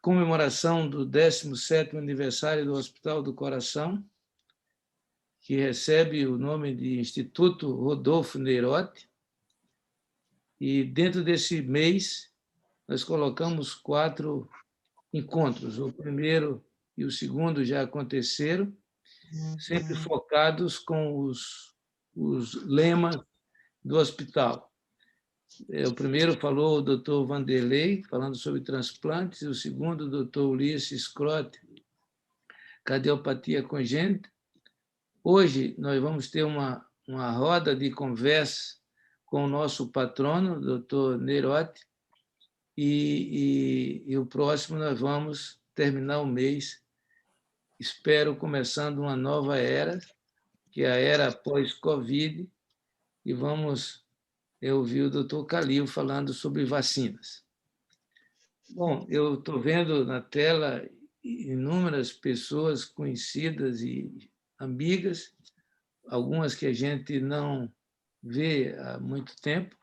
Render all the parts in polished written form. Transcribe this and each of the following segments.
comemoração do 17º aniversário do Hospital do Coração, que recebe o nome de Instituto Rodolfo Neirotti. E dentro desse mês, nós colocamos 4 encontros. O primeiro e o segundo já aconteceram, sempre focados com os lemas do hospital. O primeiro falou o doutor Vanderlei, falando sobre transplantes, o segundo, o doutor Ulisses Crote, cardiopatia congênita. Hoje, nós vamos ter uma roda de conversa com o nosso patrono, o doutor Neirotti, e o próximo nós vamos terminar o mês, espero, começando uma nova era, que é a era pós-Covid, e vamos ouvir o doutor Calil falando sobre vacinas. Bom, eu estou vendo na tela inúmeras pessoas conhecidas e amigas, algumas que a gente não vê há muito tempo.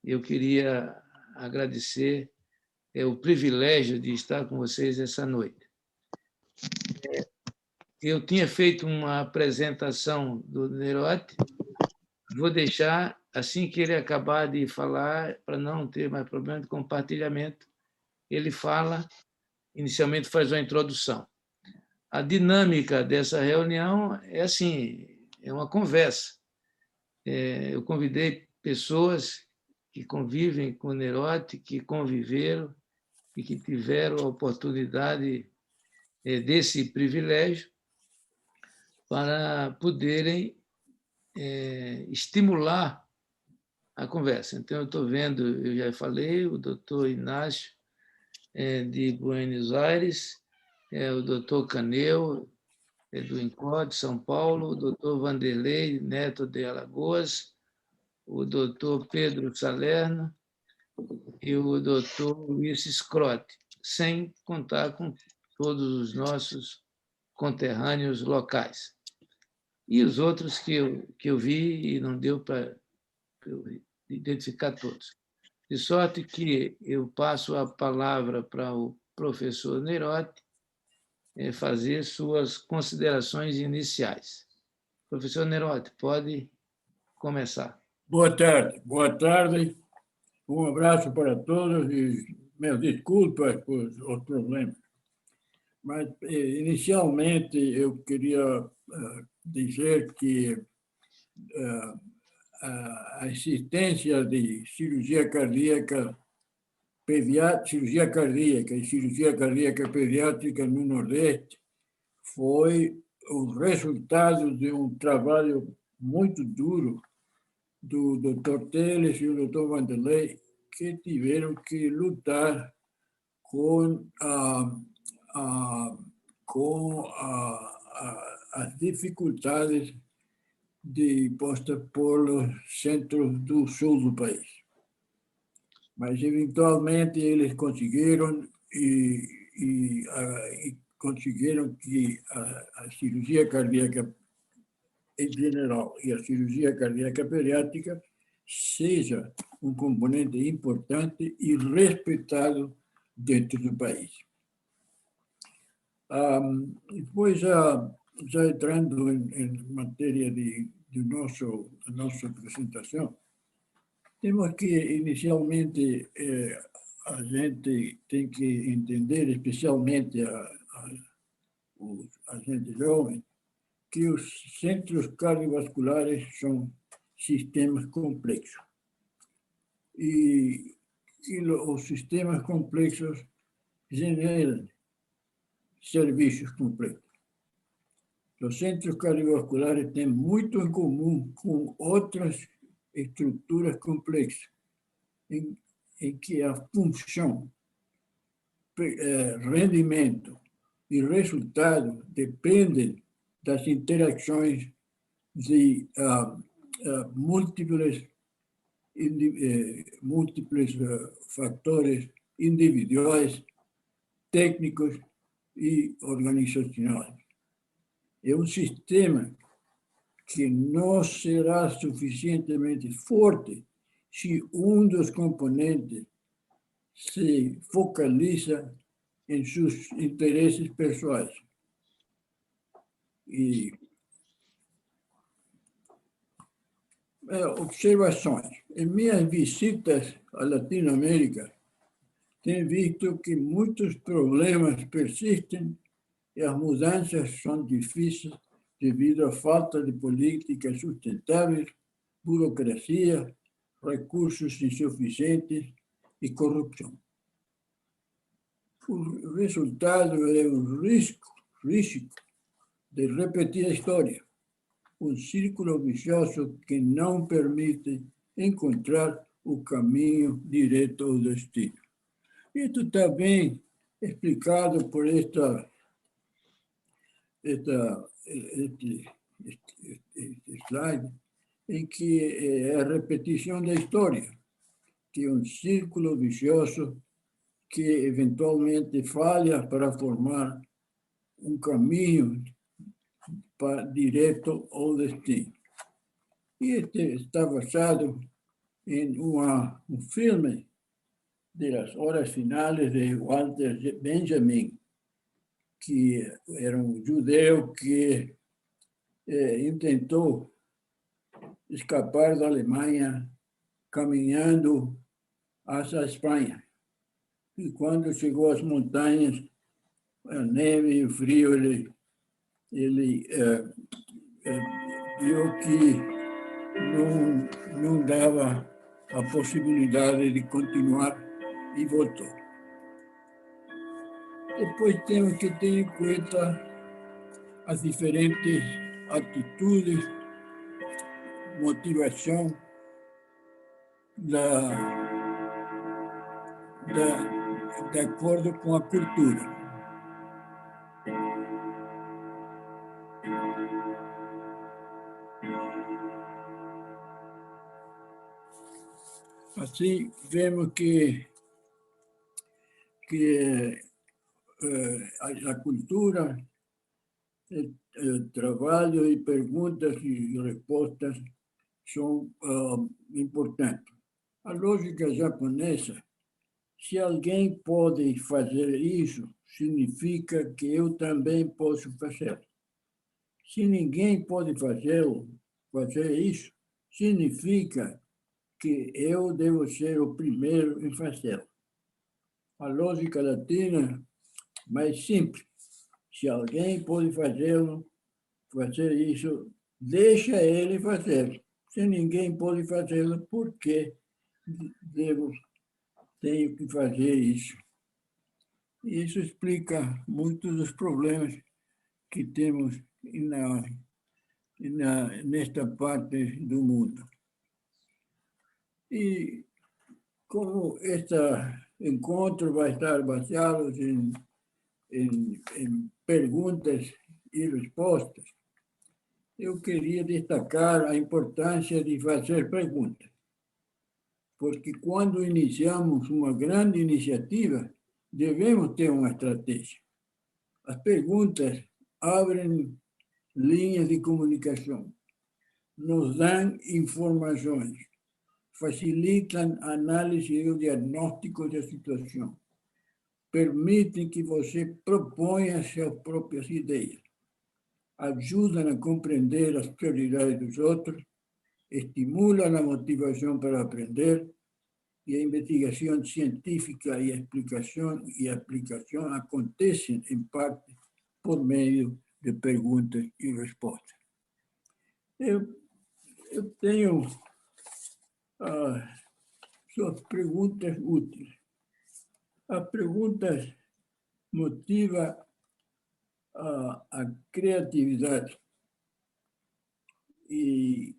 Eu queria agradecer o privilégio de estar com vocês essa noite. Eu tinha feito uma apresentação do Neirotti, vou deixar, assim que ele acabar de falar, para não ter mais problema de compartilhamento, ele fala, inicialmente faz uma introdução. A dinâmica dessa reunião é assim, é uma conversa. Eu convidei pessoas que convivem com o Neirotti, que conviveram e que tiveram a oportunidade desse privilégio para poderem estimular a conversa. Então, eu estou vendo, eu já falei, o doutor Inácio de Buenos Aires, o doutor Caneu, do INCOR de São Paulo, o doutor Vanderlei Neto de Alagoas, o doutor Pedro Salerno e o doutor Luiz Scrotti, sem contar com todos os nossos conterrâneos locais. E os outros que eu vi e não deu para identificar todos. De sorte que eu passo a palavra para o professor Neirotti fazer suas considerações iniciais. Professor Neirotti, pode começar. Boa tarde. Um abraço para todos e minhas desculpas por os problemas. Mas, inicialmente, eu queria dizer que a existência de cirurgia cardíaca e cirurgia cardíaca pediátrica no Nordeste foi o resultado de um trabalho muito duro do Dr. Teles e do Dr. Vanderlei, que tiveram que lutar com as dificuldades postas pelos centros do sul do país. Mas, eventualmente, eles conseguiram e conseguiram que a cirurgia cardíaca em geral e a cirurgia cardíaca pediátrica seja um componente importante e respeitado dentro do país. Depois, já entrando em matéria da nossa apresentação, temos que, inicialmente, a gente tem que entender, especialmente a gente jovem, que os centros cardiovasculares são sistemas complexos. E os sistemas complexos generam serviços complexos. Os centros cardiovasculares têm muito em comum com outras estruturas complexas, em que a função, rendimento e resultado dependem das interações de múltiplos fatores individuais, técnicos e organizacionais. É um sistema que não será suficientemente forte se um dos componentes se focaliza em seus interesses pessoais. E observações. Em minhas visitas à Latinoamérica, tenho visto que muitos problemas persistem e as mudanças são difíceis devido à falta de políticas sustentáveis, burocracia, recursos insuficientes e corrupção. O resultado é o risco de repetir a história, um círculo vicioso que não permite encontrar o caminho direto ao destino. Isso está bem explicado por este slide, em que é a repetição da história, que é um círculo vicioso que eventualmente falha para formar um caminho direto ao destino. E este está basado em um filme de las horas finales de Walter Benjamin, que era um judeu que tentou escapar da Alemanha caminhando hacia a Espanha. E quando chegou às montanhas, a neve e o frio, ele viu que não dava a possibilidade de continuar e voltou. Depois temos que ter em conta as diferentes atitudes, motivação de acordo com a cultura. Assim, vemos que a cultura, trabalho e perguntas e respostas são importantes. A lógica japonesa, se alguém pode fazer isso, significa que eu também posso fazer. Se ninguém pode fazer isso, significa que eu devo ser o primeiro em fazer. A lógica latina, mais simples. Se alguém pode fazer isso, deixa ele fazer. Se ninguém pode fazê-lo, por que tenho que fazer isso? Isso explica muitos dos problemas que temos nesta parte do mundo. E como este encontro vai estar baseado em perguntas e respostas, eu queria destacar a importância de fazer perguntas. Porque quando iniciamos uma grande iniciativa, devemos ter uma estratégia. As perguntas abrem linhas de comunicação, nos dão informações, facilitam a análise e o diagnóstico da situação, permitem que você proponha suas próprias ideias, ajudam a compreender as prioridades dos outros, estimulam a motivação para aprender e a investigação científica e a aplicação acontecem, em parte, por meio de perguntas e respostas. Eu tenho suas perguntas úteis. As perguntas motivam a criatividade. E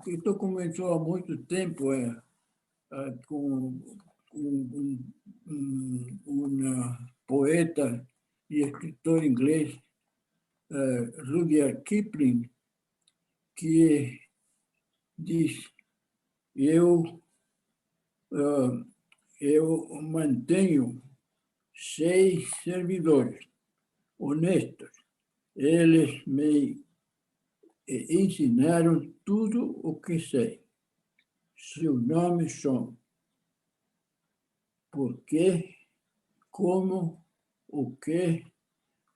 isto começou há muito tempo com um poeta e escritor inglês, Rudyard Kipling, que diz: eu mantenho 6 servidores honestos. Eles me ensinaram tudo o que sei. Seus nomes são por quê, como, o que,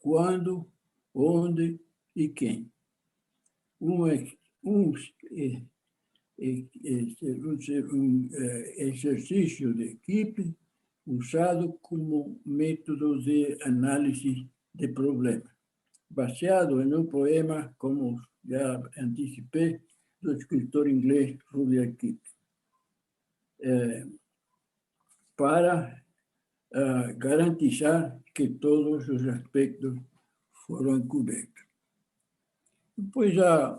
quando, onde e quem. Um exercício de equipe usado como método de análise de problemas, baseado em um poema, como já anticipei, do escritor inglês Rudyard Kipling, para garantizar que todos os aspectos foram cobertos. Depois, a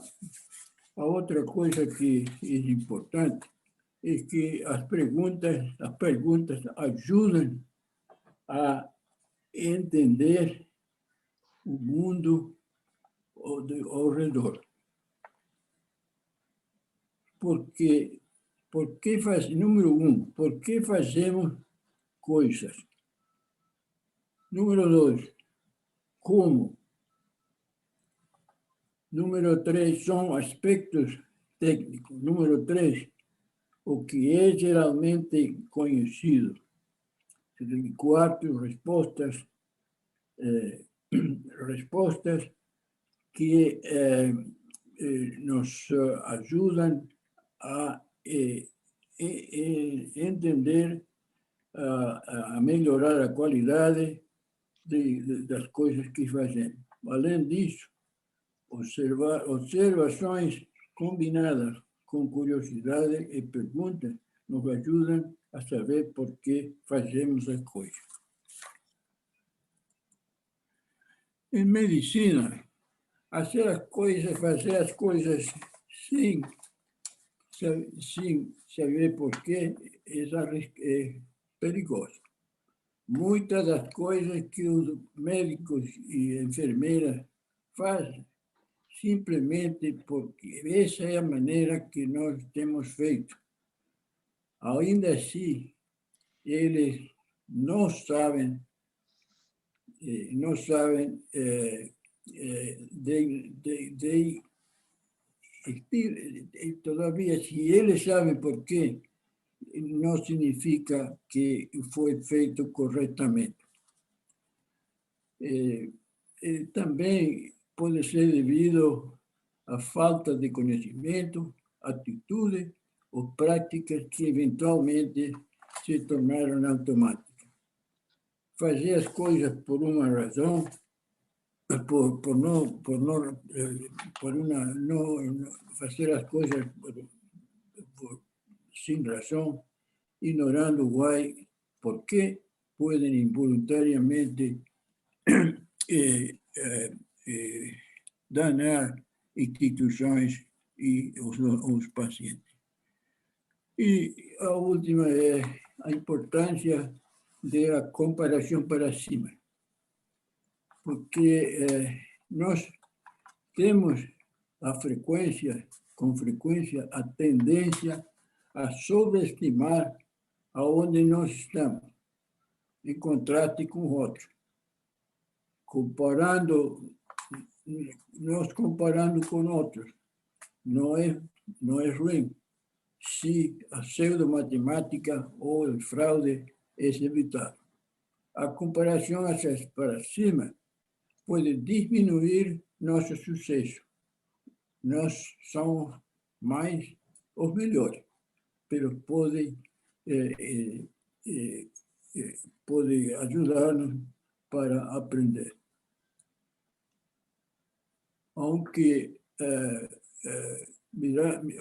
outra coisa que é importante é que as perguntas ajudam a entender o mundo ao redor. Porque número um, por que fazemos coisas? Número dois, como? Número três, são aspectos técnicos. Número três, o que é geralmente conhecido. Quarto, respostas que nos ajudam a entender, a melhorar a qualidade das coisas que fazemos. Além disso, observações combinadas com curiosidade e perguntas nos ajudam a saber por que fazemos as coisas. Em medicina, fazer as coisas sem saber por quê é perigoso. Muitas das coisas que os médicos e enfermeiras fazem simplesmente porque essa é a maneira que nós temos feito. Ainda assim, eles não sabem todavia, se eles sabem por quê, não significa que foi feito corretamente. Também pode ser devido à falta de conhecimento, atitude ou práticas que eventualmente se tornaram automáticas. Fazer as coisas por uma razão, fazer as coisas sem razão, ignorando o why, porque podem involuntariamente danar instituições e os pacientes. E a última é a importância da comparação para cima, porque nós temos com frequência, a tendência a sobreestimar aonde nós estamos, em contraste com outros. Comparando com outros, não é ruim, se a pseudo-matemática ou o fraude é evitável. A comparação para cima pode diminuir nosso sucesso. Nós somos mais os melhores, mas pode ajudar-nos para aprender. Aunque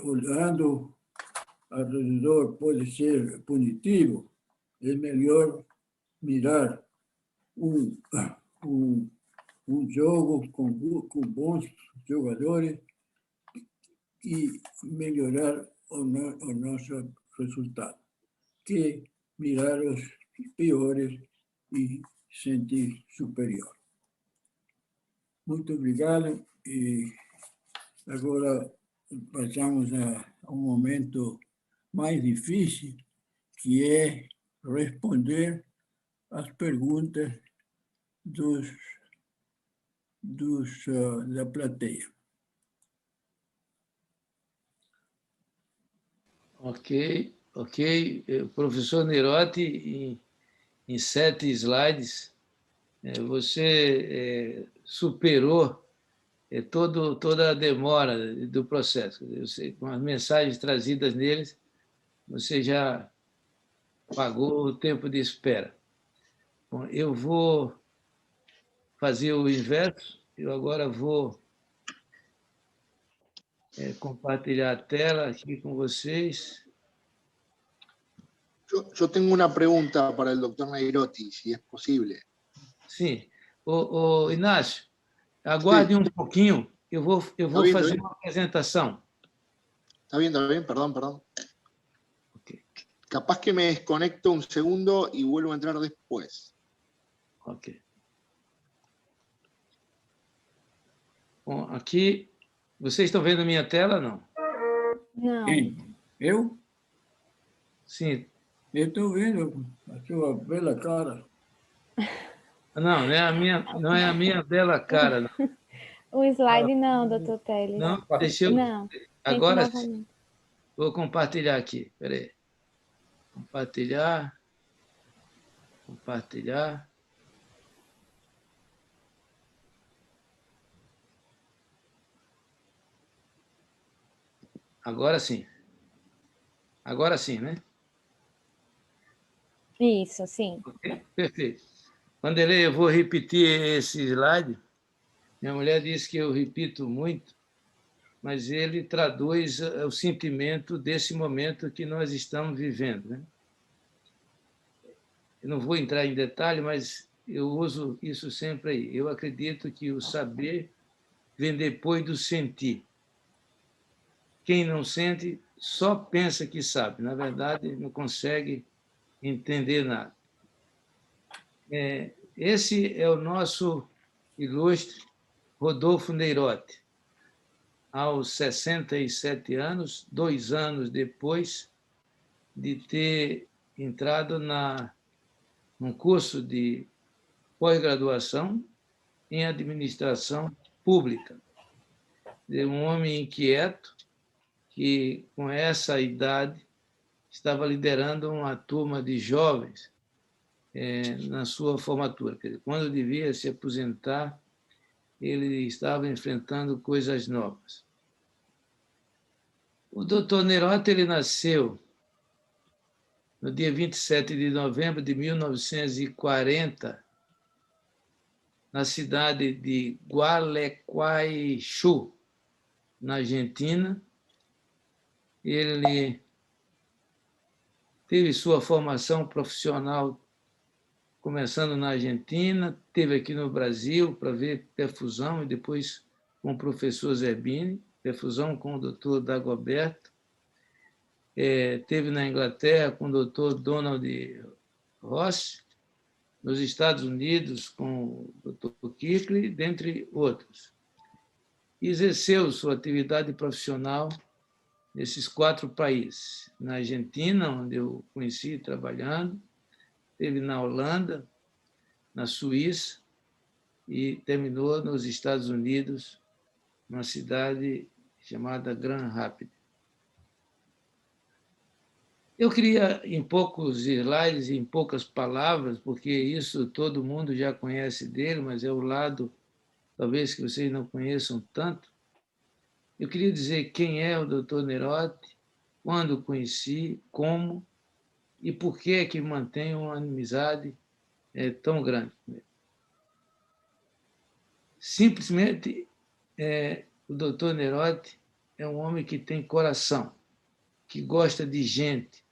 olhando ao redor pode ser punitivo, é melhor mirar um jogo com bons jogadores e melhorar o nosso resultado, que mirar os piores e sentir superior. Muito obrigado. E agora passamos a um momento mais difícil, que é responder às perguntas da plateia. Ok. Professor Nerotti, em 7 slides, você superou toda a demora do processo. Com as mensagens trazidas neles, você já pagou o tempo de espera. Bom, eu vou fazer o inverso. Eu agora vou compartilhar a tela aqui com vocês. Yo tengo una pregunta para el doctor Nairotti, si es posible. Sim. Inácio, aguarde um pouquinho, eu vou fazer uma apresentação. Está bien, perdón. Okay. Capaz que me desconecto un segundo y vuelvo a entrar después. Ok. Bom, aqui, vocês estão vendo a minha tela, não? Não. Quem? Eu? Sim. Eu estou vendo a sua bela cara. Não, não é a minha bela cara, não. O slide não, doutor Teles. Não, deixa eu... Não. Agora sim. Vou compartilhar aqui. Espera aí. Compartilhar. Agora sim. Agora sim, né? Isso, sim. Okay, perfeito. Vanderlei, eu vou repetir esse slide. Minha mulher disse que eu repito muito, mas ele traduz o sentimento desse momento que nós estamos vivendo, né? Eu não vou entrar em detalhe, mas eu uso isso sempre aí. Eu acredito que o saber vem depois do sentir. Quem não sente só pensa que sabe. Na verdade, não consegue entender nada. Esse é o nosso ilustre Rodolfo Neirotti. Aos 67 anos, 2 anos depois de ter entrado num curso de pós-graduação em administração pública. De um homem inquieto que, com essa idade, estava liderando uma turma de jovens na sua formatura. Quer dizer, quando devia se aposentar, ele estava enfrentando coisas novas. O doutor Neirotti ele nasceu no dia 27 de novembro de 1940, na cidade de Gualeguaychú, na Argentina. Ele teve sua formação profissional começando na Argentina, teve aqui no Brasil para ver perfusão e depois com o professor Zerbini, perfusão com o doutor Dagoberto. Teve na Inglaterra com o doutor Donald Ross, nos Estados Unidos com o doutor Kirkley, dentre outros. E exerceu sua atividade profissional nesses 4 países. Na Argentina, onde eu conheci trabalhando, teve na Holanda, na Suíça e terminou nos Estados Unidos, numa cidade chamada Grand Rapids. Eu queria, em poucos slides, em poucas palavras, porque isso todo mundo já conhece dele, mas é o lado, talvez, que vocês não conheçam tanto. Eu queria dizer quem é o Dr. Neirotti, quando o conheci, como e por que mantém uma amizade tão grande com ele. Simplesmente, o Dr. Neirotti é um homem que tem coração, que gosta de gente,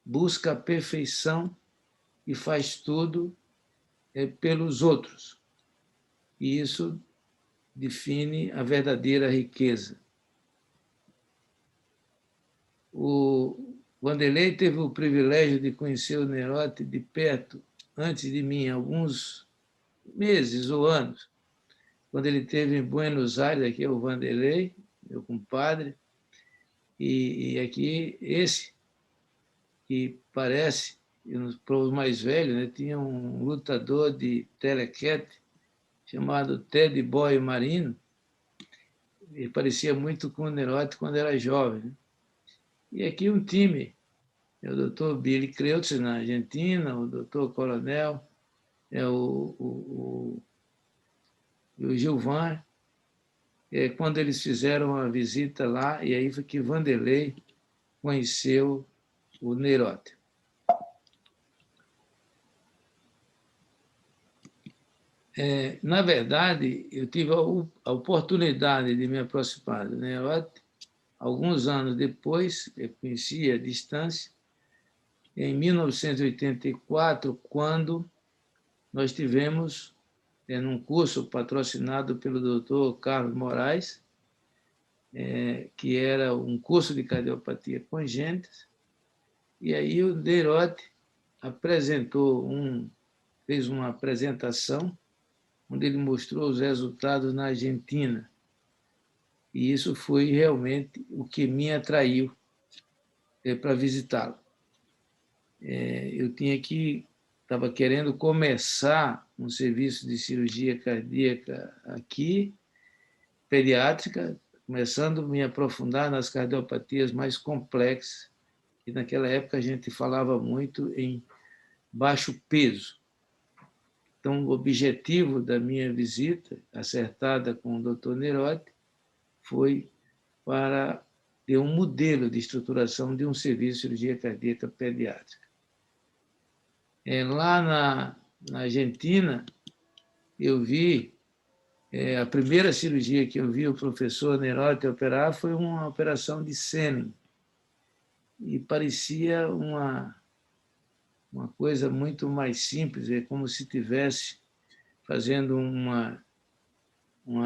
busca a perfeição e faz tudo pelos outros. E isso define a verdadeira riqueza. O Vanderlei teve o privilégio de conhecer o Neirotti de perto, antes de mim, alguns meses ou anos, quando ele esteve em Buenos Aires, aqui é o Vanderlei, meu compadre, e aqui esse, que parece, para os mais velhos, né, tinha um lutador de telequete chamado Ted Boy Marino, ele parecia muito com o Neirotti quando era jovem, né? E aqui um time é o doutor Billy Kreutz, na Argentina, o doutor Coronel, o Gilvan, quando eles fizeram a visita lá, e aí foi que Vanderlei conheceu o Neirotti. Na verdade, eu tive a oportunidade de me aproximar do Neirotti alguns anos depois, eu conheci à distância, em 1984, quando nós tivemos, num curso patrocinado pelo doutor Carlos Moraes, que era um curso de cardiopatia congênita, e aí o Neirotti fez uma apresentação onde ele mostrou os resultados na Argentina. E isso foi realmente o que me atraiu para visitá-lo. Eu estava querendo começar um serviço de cirurgia cardíaca aqui, pediátrica, começando a me aprofundar nas cardiopatias mais complexas, e naquela época a gente falava muito em baixo peso. Então, o objetivo da minha visita, acertada com o Dr. Neirotti, foi para ter um modelo de estruturação de um serviço de cirurgia cardíaca pediátrica. Lá na Argentina, eu vi, a primeira cirurgia que eu vi o professor Neirotti operar foi uma operação de Senning, e parecia uma coisa muito mais simples, como se estivesse fazendo uma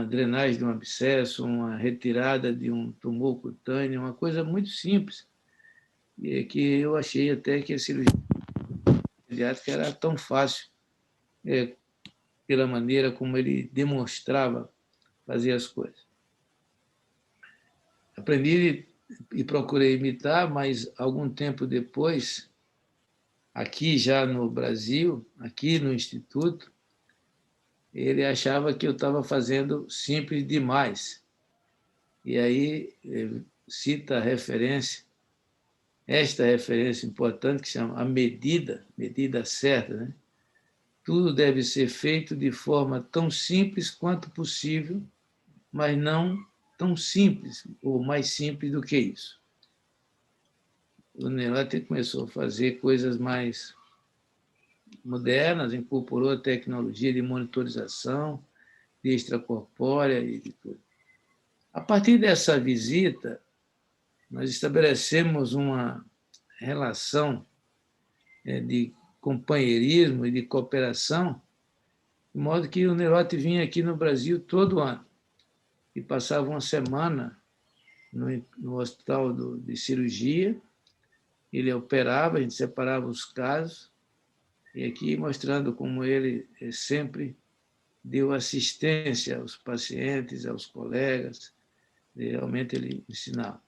drenagem de um abscesso, uma retirada de um tumor cutâneo, uma coisa muito simples, e que eu achei até que a cirurgia pediátrica era tão fácil, pela maneira como ele demonstrava fazer as coisas. Aprendi e procurei imitar, mas algum tempo depois, aqui já no Brasil, aqui no Instituto, ele achava que eu estava fazendo simples demais. E aí cita a referência, esta referência importante, que chama a medida certa, né? Tudo deve ser feito de forma tão simples quanto possível, mas não tão simples, ou mais simples do que isso. O Neirotti começou a fazer coisas mais modernas, incorporou a tecnologia de monitorização, de extracorpórea e de tudo. A partir dessa visita, nós estabelecemos uma relação de companheirismo e de cooperação, de modo que o Neirotti vinha aqui no Brasil todo ano e passava uma semana no hospital de cirurgia. Ele operava, a gente separava os casos, e aqui mostrando como ele sempre deu assistência aos pacientes, aos colegas, realmente ele ensinava.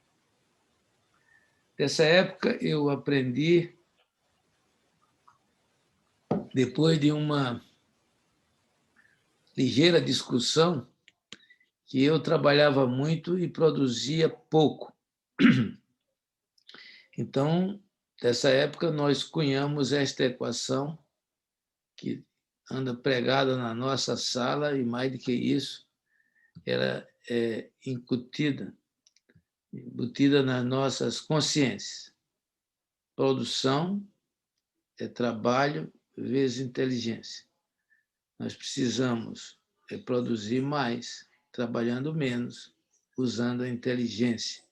Nessa época, eu aprendi, depois de uma ligeira discussão, que eu trabalhava muito e produzia pouco. Então, nessa época, nós cunhamos esta equação, que anda pregada na nossa sala, e mais do que isso, ela é embutida nas nossas consciências. Produção é trabalho vezes inteligência. Nós precisamos produzir mais, trabalhando menos, usando a inteligência,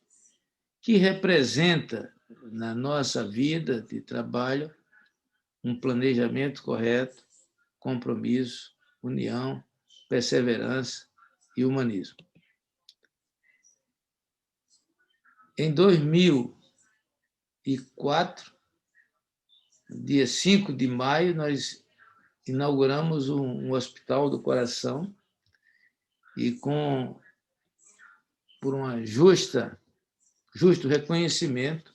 que representa, na nossa vida de trabalho, um planejamento correto, compromisso, união, perseverança e humanismo. Em 2004, dia 5 de maio, nós inauguramos um hospital do coração e, por um justo reconhecimento,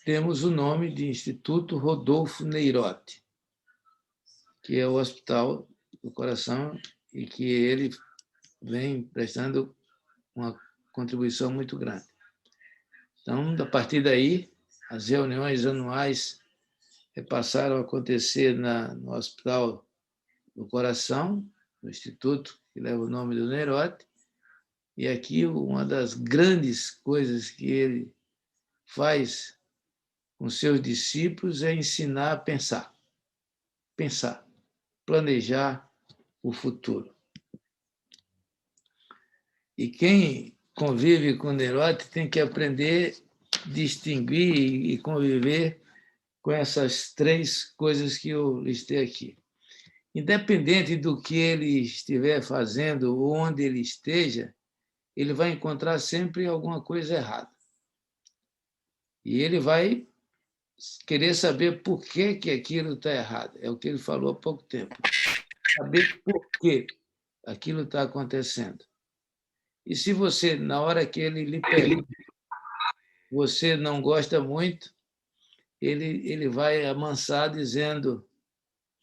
temos o nome de Instituto Rodolfo Neirotti, que é o Hospital do Coração e que ele vem prestando uma contribuição muito grande. Então, a partir daí, as reuniões anuais passaram a acontecer no Hospital do Coração, no Instituto, que leva o nome do Neyrotti, e aqui uma das grandes coisas que ele faz com seus discípulos é ensinar a pensar, planejar o futuro. E quem convive com Neyrotti tem que aprender a distinguir e conviver com essas três coisas que eu listei aqui. Independente do que ele estiver fazendo ou onde ele esteja, ele vai encontrar sempre alguma coisa errada. E ele vai querer saber por que aquilo está errado. É o que ele falou há pouco tempo. Saber por que aquilo está acontecendo. E se você, na hora que ele lhe pergunta, você não gosta muito, ele vai amansar dizendo: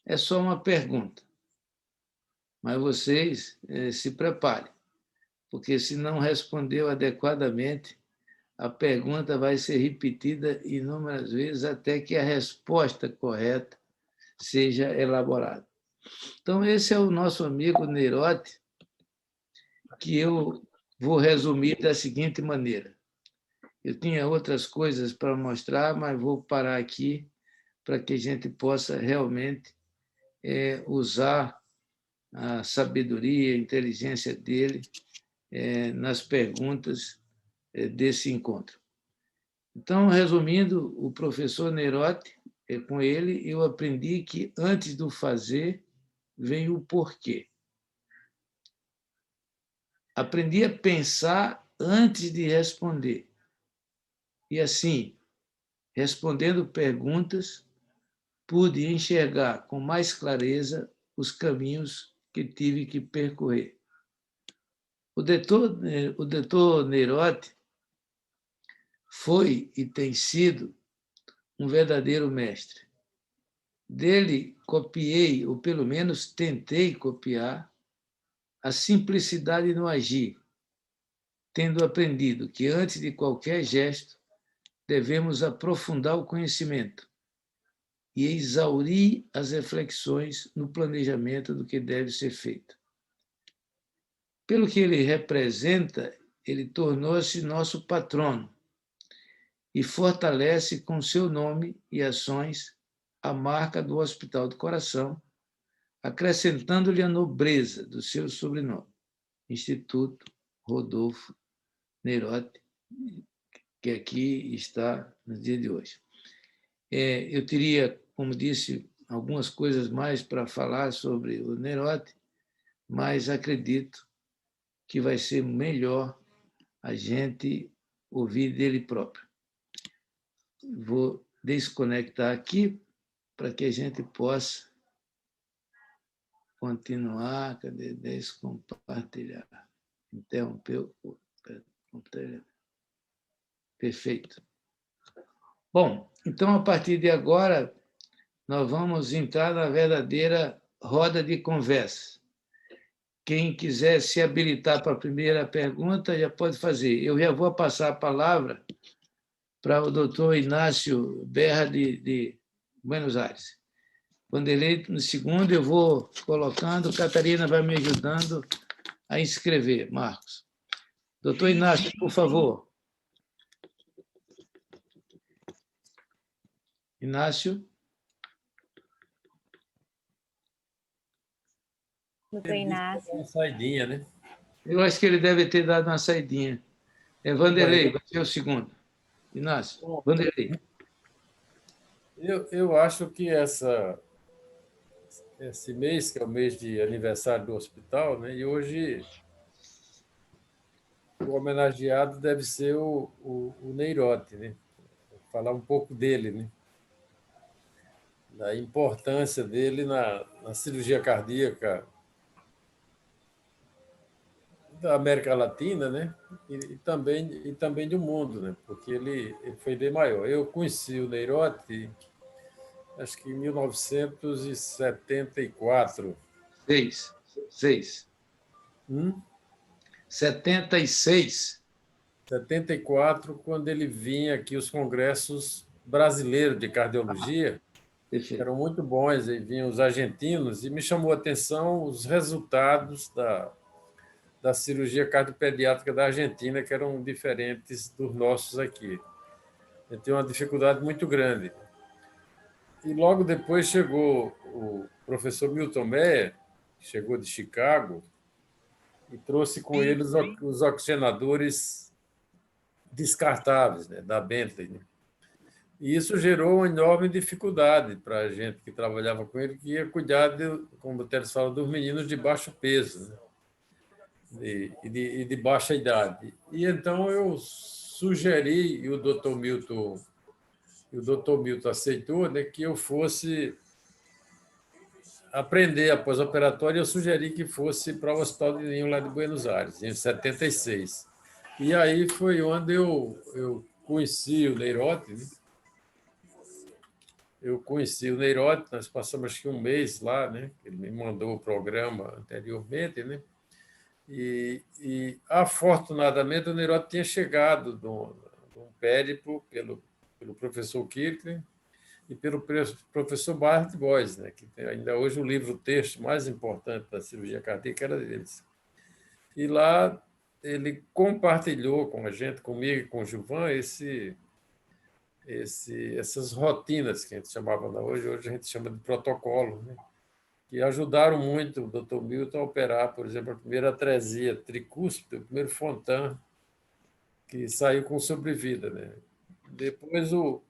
é só uma pergunta, mas vocês se preparem, porque se não respondeu adequadamente, a pergunta vai ser repetida inúmeras vezes até que a resposta correta seja elaborada. Então, esse é o nosso amigo Neyrotti, que eu vou resumir da seguinte maneira. Eu tinha outras coisas para mostrar, mas vou parar aqui para que a gente possa realmente usar a sabedoria, a inteligência dele nas perguntas desse encontro. Então, resumindo, o professor Neyrotti, com ele, eu aprendi que antes do fazer vem o porquê. Aprendi a pensar antes de responder. E assim, respondendo perguntas, pude enxergar com mais clareza os caminhos que tive que percorrer. O doutor Neyrotti foi e tem sido um verdadeiro mestre. Dele copiei, ou pelo menos tentei copiar, a simplicidade no agir, tendo aprendido que antes de qualquer gesto devemos aprofundar o conhecimento e exaurir as reflexões no planejamento do que deve ser feito. Pelo que ele representa, ele tornou-se nosso patrono e fortalece com seu nome e ações a marca do Hospital do Coração, acrescentando-lhe a nobreza do seu sobrenome, Instituto Rodolfo Neyrotti, que aqui está no dia de hoje. Eu teria, como disse, algumas coisas mais para falar sobre o Neyrotti, mas acredito que vai ser melhor a gente ouvir dele próprio. Vou desconectar aqui para que a gente possa continuar. Cadê? Descompartilhar. Interrompeu o compartilhamento. Perfeito. Bom, então, a partir de agora, nós vamos entrar na verdadeira roda de conversa. Quem quiser se habilitar para a primeira pergunta, já pode fazer. Eu já vou passar a palavra para o doutor Inácio Berra, de Buenos Aires. Vanderlei, no segundo, eu vou colocando, Catarina vai me ajudando a inscrever, Marcos. Doutor Inácio, por favor. Inácio. Doutor Inácio. Uma saidinha, né? Eu acho que ele deve ter dado uma saidinha. Vanderlei, vai ser o segundo. Inácio, Bom, Vanderlei. Eu acho que esse mês, que é o mês de aniversário do hospital, né? E hoje o homenageado deve ser o Neyrotti, né? Vou falar um pouco dele, né? Da importância dele na cirurgia cardíaca da América Latina, né? E também do mundo, né? Porque ele foi bem maior. Eu conheci o Neyrotti, acho que em 1974. Seis. 76. 74, quando ele vinha aqui os congressos brasileiro de cardiologia, Perfeito. eram muito bons, e vinham os argentinos, e me chamou a atenção os resultados da cirurgia cardiopediátrica da Argentina, que eram diferentes dos nossos aqui. Eu tenho uma dificuldade muito grande. E logo depois chegou o professor Milton Meyer, que chegou de Chicago, e trouxe com ele os oxigenadores descartáveis, né, da Bentley. Né? E isso gerou uma enorme dificuldade para a gente que trabalhava com ele, que ia cuidar, como o Teres fala, dos meninos de baixo peso, né? E de baixa idade. E então eu sugeri, e o Dr. Milton aceitou, né, que eu fosse aprender a pós-operatória. Eu sugeri que fosse para o Hospital de Ninho, lá de Buenos Aires, em 76. E aí foi onde eu conheci o Neirotti, né? Eu conheci o Neirotti, nós passamos acho que um mês lá, né? Ele me mandou o programa anteriormente, né? E afortunadamente, o Neirotti tinha chegado de um périplo pelo professor Kirkland e pelo professor Bart Boys, né? Que tem ainda hoje o livro-texto mais importante da cirurgia cardíaca era deles. E lá ele compartilhou com a gente, comigo e com o Gilvan, essas rotinas que a gente chamava hoje a gente chama de protocolo, né? Que ajudaram muito o Dr. Milton a operar, por exemplo, a primeira atresia tricúspide, o primeiro Fontan, que saiu com sobrevida. Né? Depois o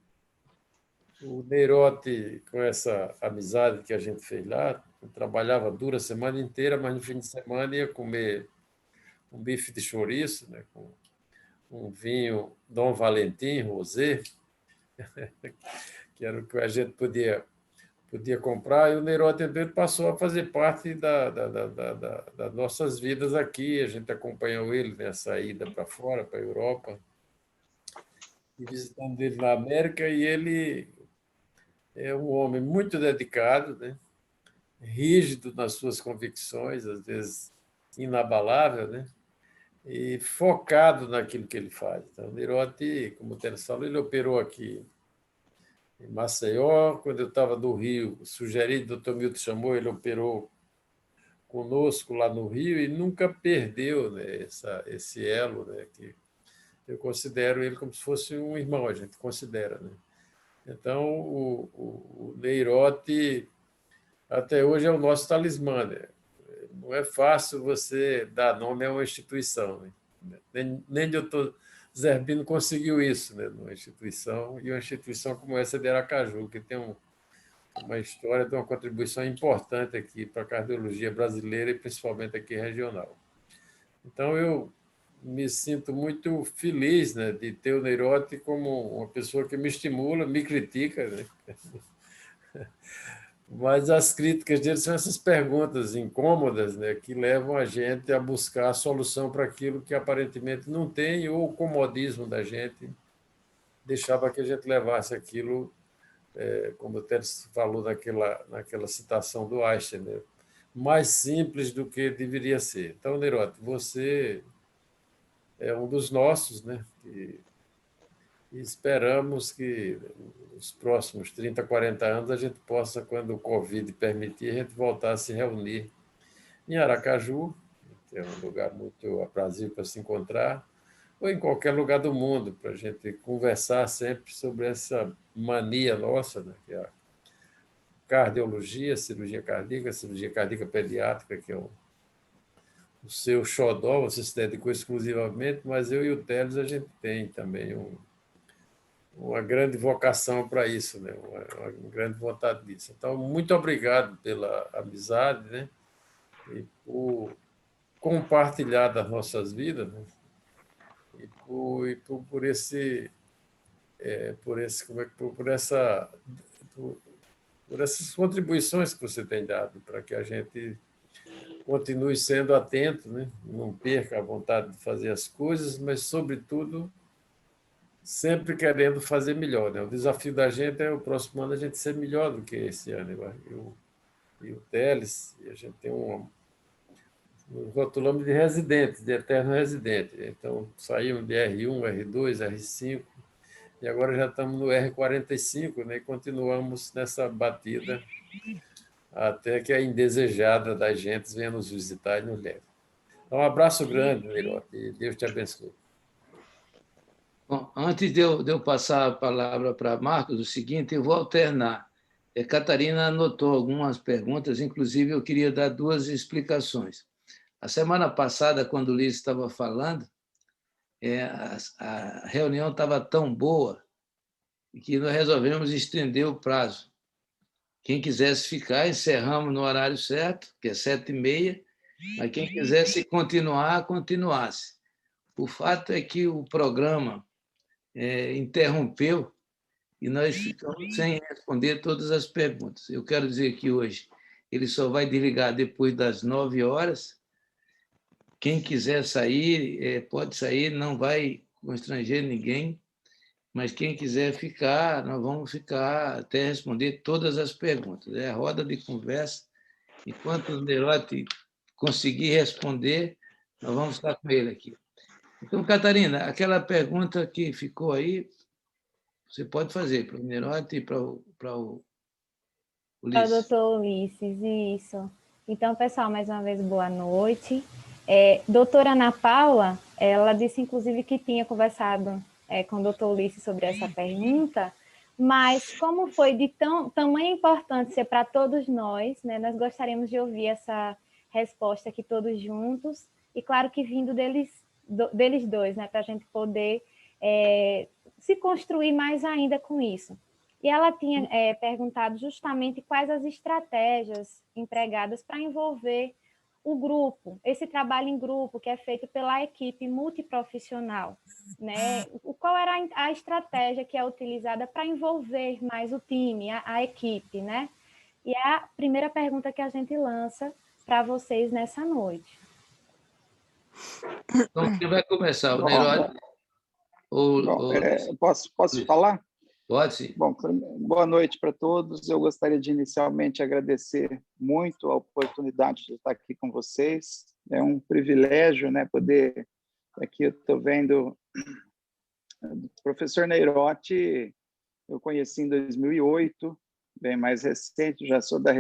Neirotti, com essa amizade que a gente fez lá, trabalhava dura a semana inteira, mas no fim de semana ia comer um bife de chouriço, né? Com um vinho Dom Valentim, rosé, que era o que a gente podia comprar, e o Neirotti então, passou a fazer parte das nossas vidas aqui. A gente acompanhou ele nessa ida para fora, para a Europa, e visitando ele na América, e ele é um homem muito dedicado, né? Rígido nas suas convicções, às vezes inabalável, né? E focado naquilo que ele faz. Então, o Neirotti, como o Teres falou, ele operou aqui em Maceió. Quando eu estava no Rio, sugerido, o Dr. Milton chamou, ele operou conosco lá no Rio e nunca perdeu, né, esse elo, né, que eu considero ele como se fosse um irmão, a gente considera. Né? Então, o Neirotti, até hoje, é o nosso talismã. Né? Não é fácil você dar nome a uma instituição. Né? Nem Dr. Zerbino conseguiu isso, né, numa instituição, e uma instituição como essa de Aracaju, que tem uma história de uma contribuição importante aqui para a cardiologia brasileira e principalmente aqui regional. Então, eu me sinto muito feliz, né, de ter o Neirotti como uma pessoa que me estimula, me critica, né? Mas as críticas dele são essas perguntas incômodas, né, que levam a gente a buscar a solução para aquilo que aparentemente não tem, ou o comodismo da gente deixava que a gente levasse aquilo, como o Teres falou naquela citação do Einstein, né, mais simples do que deveria ser. Então, Neirotti, você é um dos nossos, né, e esperamos que nos próximos 30, 40 anos a gente possa, quando o Covid permitir, a gente voltar a se reunir em Aracaju, que é um lugar muito aprazível para se encontrar, ou em qualquer lugar do mundo, para a gente conversar sempre sobre essa mania nossa, né, que é a cardiologia, cirurgia cardíaca pediátrica, que é o seu xodó, você se dedicou exclusivamente, mas eu e o Teles, a gente tem também uma grande vocação para isso, né? Uma grande vontade disso. Então, muito obrigado pela amizade, né? E por compartilhar das nossas vidas, né? Por essas contribuições que você tem dado para que a gente continue sendo atento, né? Não perca a vontade de fazer as coisas, mas, sobretudo, sempre querendo fazer melhor. Né? O desafio da gente é o próximo ano a gente ser melhor do que esse ano. E o Teles, e a gente tem rotulamos de residente, de eterno residente. Então, saímos de R1, R2, R5, E agora já estamos no R45, né? E continuamos nessa batida até que a indesejada das gentes venha nos visitar e nos leve. Então, um abraço grande, Neirote, e Deus te abençoe. Bom, antes de eu passar a palavra para Marcos, o seguinte, eu vou alternar. Catarina anotou algumas perguntas, inclusive eu queria dar duas explicações. A semana passada, quando o Ulisses estava falando, a reunião estava tão boa que nós resolvemos estender o prazo. Quem quisesse ficar, encerramos no horário certo, que é 7h30, mas quem quisesse continuar, continuasse. O fato é que o programa interrompeu e nós ficamos sem responder todas as perguntas. Eu quero dizer que hoje ele só vai desligar depois das 9 horas. Quem quiser sair, pode sair, não vai constranger ninguém, mas quem quiser ficar, nós vamos ficar até responder todas as perguntas. É a roda de conversa. Enquanto o Neirote conseguir responder, nós vamos estar com ele aqui. Então, Catarina, aquela pergunta que ficou aí, você pode fazer para o Neirote e para o Ulisses. Para o doutor Ulisses, isso. Então, pessoal, mais uma vez, boa noite. Doutora Ana Paula, ela disse, inclusive, que tinha conversado com o doutor Ulisses sobre essa pergunta, mas como foi de tamanha importância para todos nós, né, nós gostaríamos de ouvir essa resposta aqui todos juntos, e claro que vindo deles dois, né, para a gente poder se construir mais ainda com isso. E ela tinha perguntado justamente quais as estratégias empregadas para envolver o grupo, esse trabalho em grupo que é feito pela equipe multiprofissional, né? Qual era a estratégia que é utilizada para envolver mais o time, a equipe, né? E é a primeira pergunta que a gente lança para vocês nessa noite. Então, quem vai começar? O Neirote? Posso falar? Pode, sim. Bom, boa noite para todos. Eu gostaria de inicialmente agradecer muito a oportunidade de estar aqui com vocês. É um privilégio, né, poder... Aqui eu estou vendo o professor Neirote, eu conheci em 2008, bem mais recente, já sou da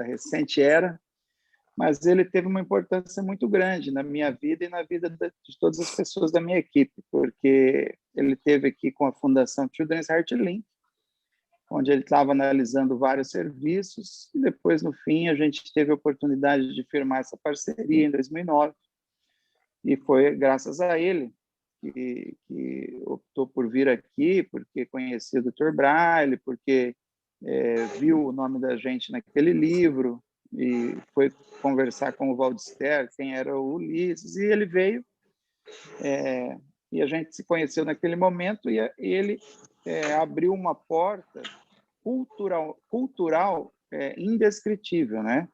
recente era, mas ele teve uma importância muito grande na minha vida e na vida de todas as pessoas da minha equipe, porque ele esteve aqui com a Fundação Children's Heart Link, onde ele estava analisando vários serviços, e depois, no fim, a gente teve a oportunidade de firmar essa parceria em 2009, e foi graças a ele que optou por vir aqui, porque conhecia o Dr. Braille, porque viu o nome da gente naquele livro, e foi conversar com o Valdister, quem era o Ulisses, e ele veio, e a gente se conheceu naquele momento, e ele abriu uma porta cultural indescritível, né?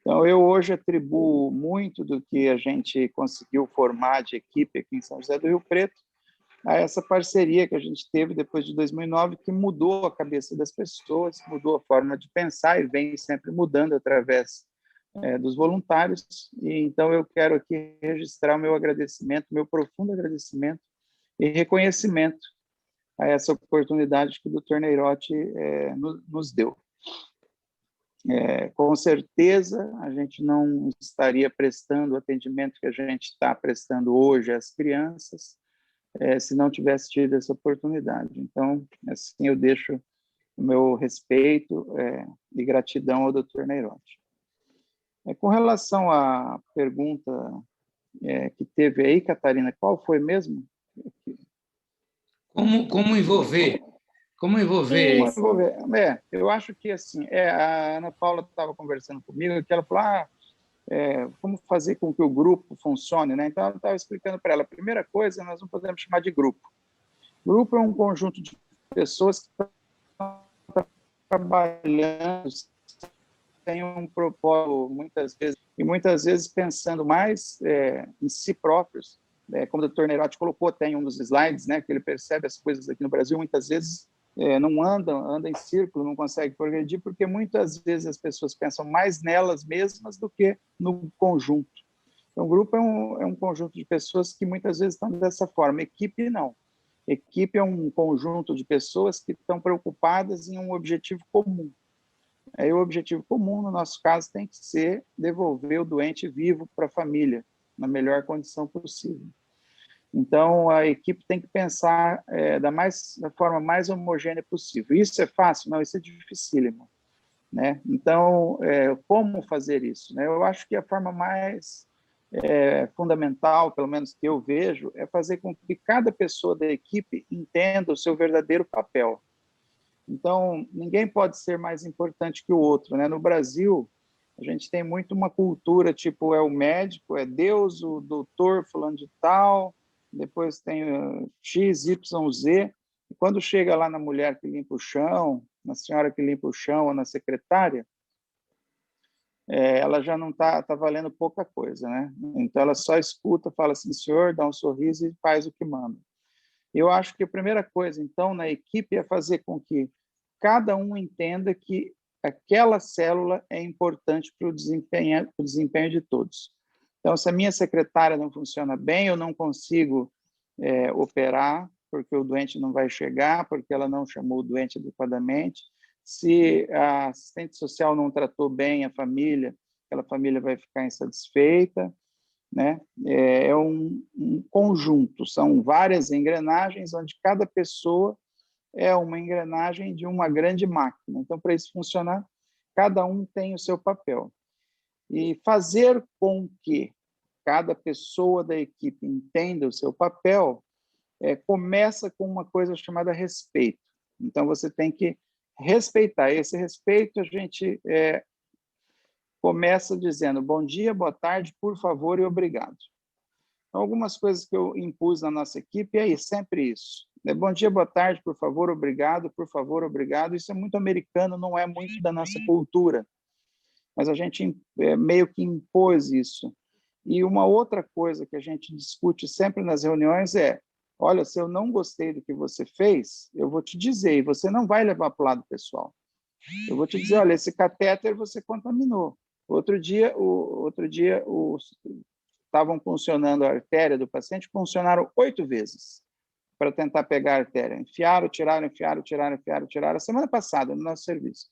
Então, eu hoje atribuo muito do que a gente conseguiu formar de equipe aqui em São José do Rio Preto a essa parceria que a gente teve depois de 2009, que mudou a cabeça das pessoas, mudou a forma de pensar e vem sempre mudando através dos voluntários. E então eu quero aqui registrar o meu agradecimento, meu profundo agradecimento e reconhecimento a essa oportunidade que o Dr. Neirote nos deu. Com certeza, a gente não estaria prestando o atendimento que a gente está prestando hoje às crianças, se não tivesse tido essa oportunidade. Então, assim, eu deixo o meu respeito e gratidão ao Dr. Neirote. Com relação à pergunta que teve aí, Catarina, qual foi mesmo? Como envolver? Como envolver? Eu acho que, assim, a Ana Paula estava conversando comigo, que ela falou, como fazer com que o grupo funcione, né? Então, eu estava explicando para ela, a primeira coisa, nós não podemos chamar de grupo. Grupo é um conjunto de pessoas que estão trabalhando, têm um propósito, muitas vezes pensando mais em si próprios, como o Dr. Neirote colocou, tem um dos slides, né, que ele percebe as coisas aqui no Brasil, muitas vezes não anda em círculo, não consegue progredir, porque muitas vezes as pessoas pensam mais nelas mesmas do que no conjunto. Então, o grupo é um conjunto de pessoas que muitas vezes estão dessa forma, equipe não. Equipe é um conjunto de pessoas que estão preocupadas em um objetivo comum. Aí o objetivo comum, no nosso caso, tem que ser devolver o doente vivo para a família, na melhor condição possível. Então, a equipe tem que pensar da forma mais homogênea possível. Isso é fácil? Não, isso é dificílimo, né? Então, como fazer isso, né? Eu acho que a forma mais fundamental, pelo menos que eu vejo, é fazer com que cada pessoa da equipe entenda o seu verdadeiro papel. Então, ninguém pode ser mais importante que o outro, né? No Brasil, a gente tem muito uma cultura, tipo, é o médico, é Deus, o doutor fulano de tal, depois tem X, Y, Z, e quando chega lá na mulher que limpa o chão, na senhora que limpa o chão, ou na secretária, ela já não está valendo pouca coisa, né? Então, ela só escuta, fala assim, senhor, dá um sorriso e faz o que manda. Eu acho que a primeira coisa, então, na equipe é fazer com que cada um entenda que aquela célula é importante para o desempenho de todos. Então, se a minha secretária não funciona bem, eu não consigo operar, porque o doente não vai chegar, porque ela não chamou o doente adequadamente. Se a assistente social não tratou bem a família, aquela família vai ficar insatisfeita, né? É um conjunto, são várias engrenagens, onde cada pessoa é uma engrenagem de uma grande máquina. Então, para isso funcionar, cada um tem o seu papel. E fazer com que cada pessoa da equipe entenda o seu papel começa com uma coisa chamada respeito. Então, você tem que respeitar. Esse respeito a gente começa dizendo bom dia, boa tarde, por favor e obrigado. Então, algumas coisas que eu impus na nossa equipe é sempre isso. Bom dia, boa tarde, por favor, obrigado. Isso é muito americano, não é muito da nossa cultura, mas a gente meio que impôs isso. E uma outra coisa que a gente discute sempre nas reuniões olha, se eu não gostei do que você fez, eu vou te dizer, e você não vai levar para o lado pessoal. Eu vou te dizer, olha, esse catéter você contaminou. Outro dia estavam funcionando a artéria do paciente, funcionaram 8 vezes para tentar pegar a artéria. Enfiaram, tiraram. A semana passada, no nosso serviço.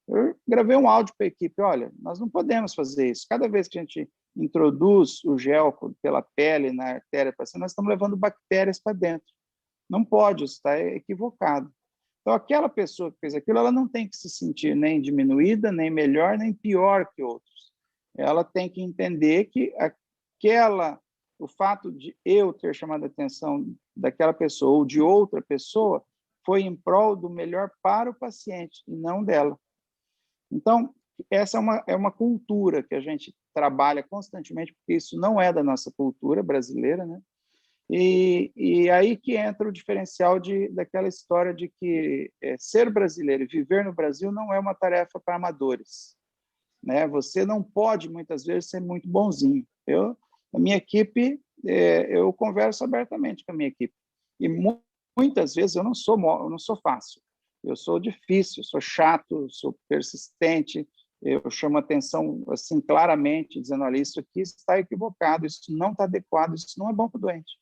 Eu gravei um áudio para a equipe, olha, nós não podemos fazer isso. Cada vez que a gente introduz o gel pela pele na artéria do paciente, nós estamos levando bactérias para dentro. Não pode, isso está equivocado. Então, aquela pessoa que fez aquilo, ela não tem que se sentir nem diminuída, nem melhor, nem pior que outros. Ela tem que entender que o fato de eu ter chamado a atenção daquela pessoa ou de outra pessoa foi em prol do melhor para o paciente e não dela. Então, essa é uma cultura que a gente trabalha constantemente, porque isso não é da nossa cultura brasileira, né? E aí que entra o diferencial daquela história de que ser brasileiro e viver no Brasil não é uma tarefa para amadores, né? Você não pode, muitas vezes, ser muito bonzinho. A minha equipe, eu converso abertamente com a minha equipe. E muitas vezes eu não sou fácil. Eu sou difícil, sou chato, sou persistente. Eu chamo atenção assim claramente, dizendo, olha, isso aqui está equivocado, isso não está adequado, isso não é bom para o doente.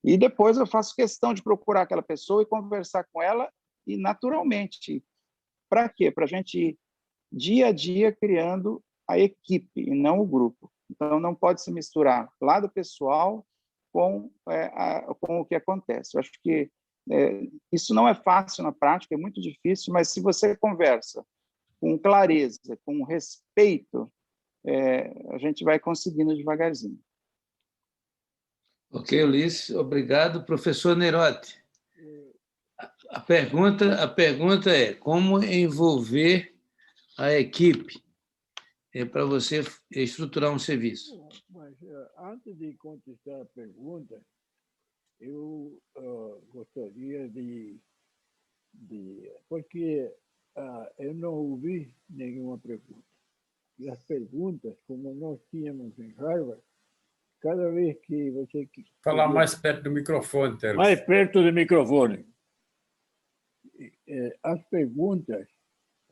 E depois eu faço questão de procurar aquela pessoa e conversar com ela, e naturalmente. Para quê? Para a gente ir dia a dia criando a equipe e não o grupo. Então, não pode se misturar lado pessoal com o que acontece. Eu acho que isso não é fácil na prática, é muito difícil, mas se você conversa com clareza, com respeito, a gente vai conseguindo devagarzinho. Ok, Ulisses, obrigado. Professor Nerotti, a pergunta é como envolver a equipe para você estruturar um serviço? Mas, antes de contestar a pergunta, eu gostaria porque eu não ouvi nenhuma pergunta. E as perguntas, como nós tínhamos em Harvard, cada vez que você... Falar mais perto do microfone, Teles. Mais perto do microfone. As perguntas,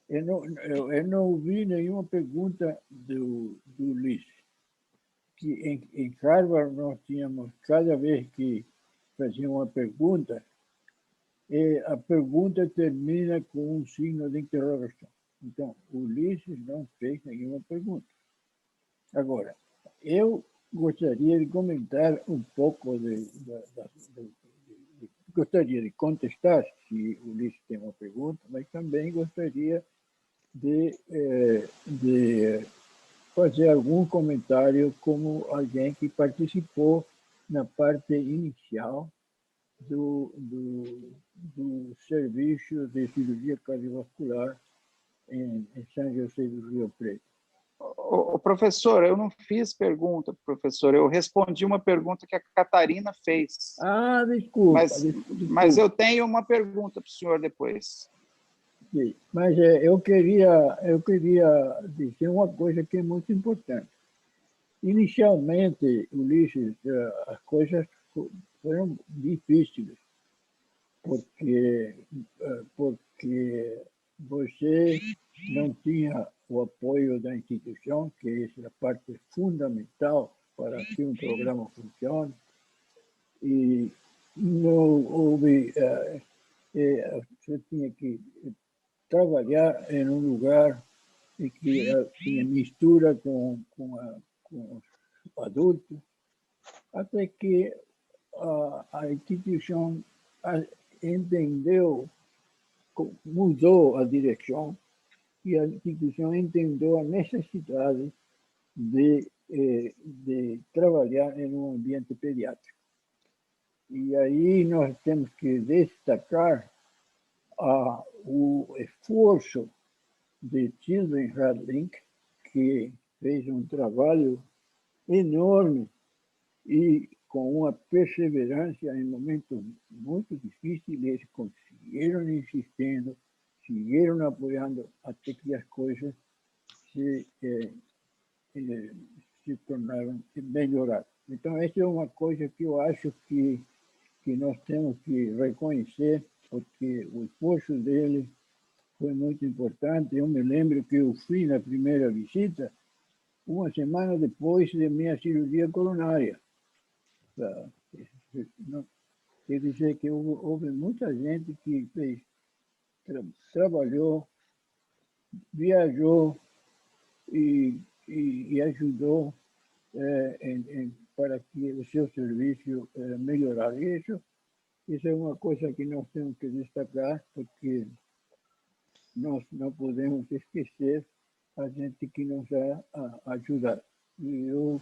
eu não ouvi nenhuma pergunta do Ulisses. Que em Harvard nós tínhamos, cada vez que fazia uma pergunta, e a pergunta termina com um signo de interrogação. Então, Ulisses não fez nenhuma pergunta. Agora, eu gostaria de comentar um pouco, gostaria de contestar se Ulisses tem uma pergunta, mas também gostaria de fazer algum comentário como alguém que participou na parte inicial do serviço de cirurgia cardiovascular em São José do Rio Preto. Professor, eu não fiz pergunta, professor. Eu respondi uma pergunta que a Catarina fez. Ah, desculpa. Mas eu tenho uma pergunta para o senhor depois. Sim, mas eu queria dizer uma coisa que é muito importante. Inicialmente, Ulisses, as coisas foram difíceis, porque você não tinha o apoio da instituição, que é a parte fundamental para que um programa funcione, e não houve... você tinha que trabalhar em um lugar em que tinha mistura com os adultos, até que a instituição entendeu, mudou a direção, e a instituição entendeu a necessidade de trabalhar em um ambiente pediátrico. E aí nós temos que destacar o esforço de Children's Heart Link, que fez um trabalho enorme e com uma perseverança em momentos muito difíceis, eles conseguiram insistindo, seguiram apoiando até que as coisas se tornaram melhoradas. Então, essa é uma coisa que eu acho que nós temos que reconhecer, porque o esforço dele foi muito importante. Eu me lembro que eu fui na primeira visita uma semana depois da minha cirurgia coronária. Quer dizer que houve muita gente que trabalhou, viajou e ajudou para que o seu serviço melhorasse. Isso é uma coisa que nós temos que destacar, porque nós não podemos esquecer a gente que nos ajuda. E eu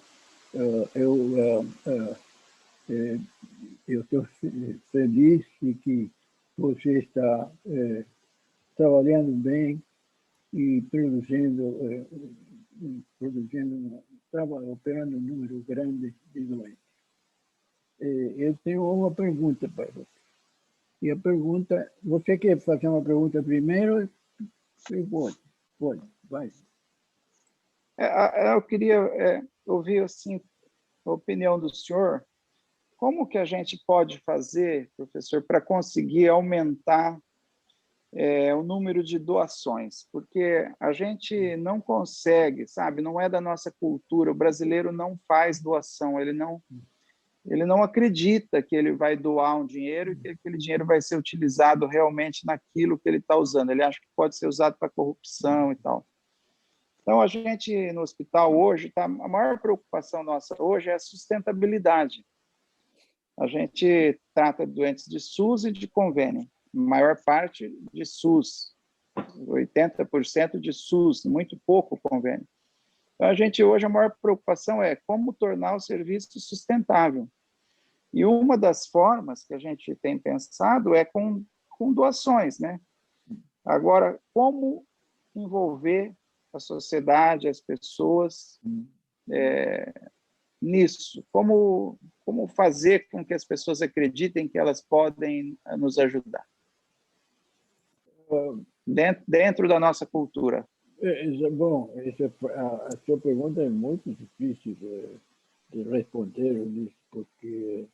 estou feliz de que você está trabalhando bem e operando um número grande de doentes. Eu tenho uma pergunta para você. E a pergunta, você quer fazer uma pergunta primeiro? Pode, vai. Eu queria ouvir assim, a opinião do senhor. Como que a gente pode fazer, professor, para conseguir aumentar o número de doações? Porque a gente não consegue, sabe? Não é da nossa cultura. O brasileiro não faz doação, ele não acredita que ele vai doar um dinheiro e que aquele dinheiro vai ser utilizado realmente naquilo que ele está usando. Ele acha que pode ser usado para corrupção e tal. Então, a gente, no hospital hoje, a maior preocupação nossa hoje é a sustentabilidade. A gente trata doentes de SUS e de convênio. A maior parte de SUS, 80% de SUS, muito pouco convênio. Então, a gente hoje, a maior preocupação é como tornar o serviço sustentável. E uma das formas que a gente tem pensado é com doações, né? Agora, como envolver a sociedade, as pessoas nisso? Como fazer com que as pessoas acreditem que elas podem nos ajudar? Dentro da nossa cultura. Bom, a sua pergunta é muito difícil de responder, porque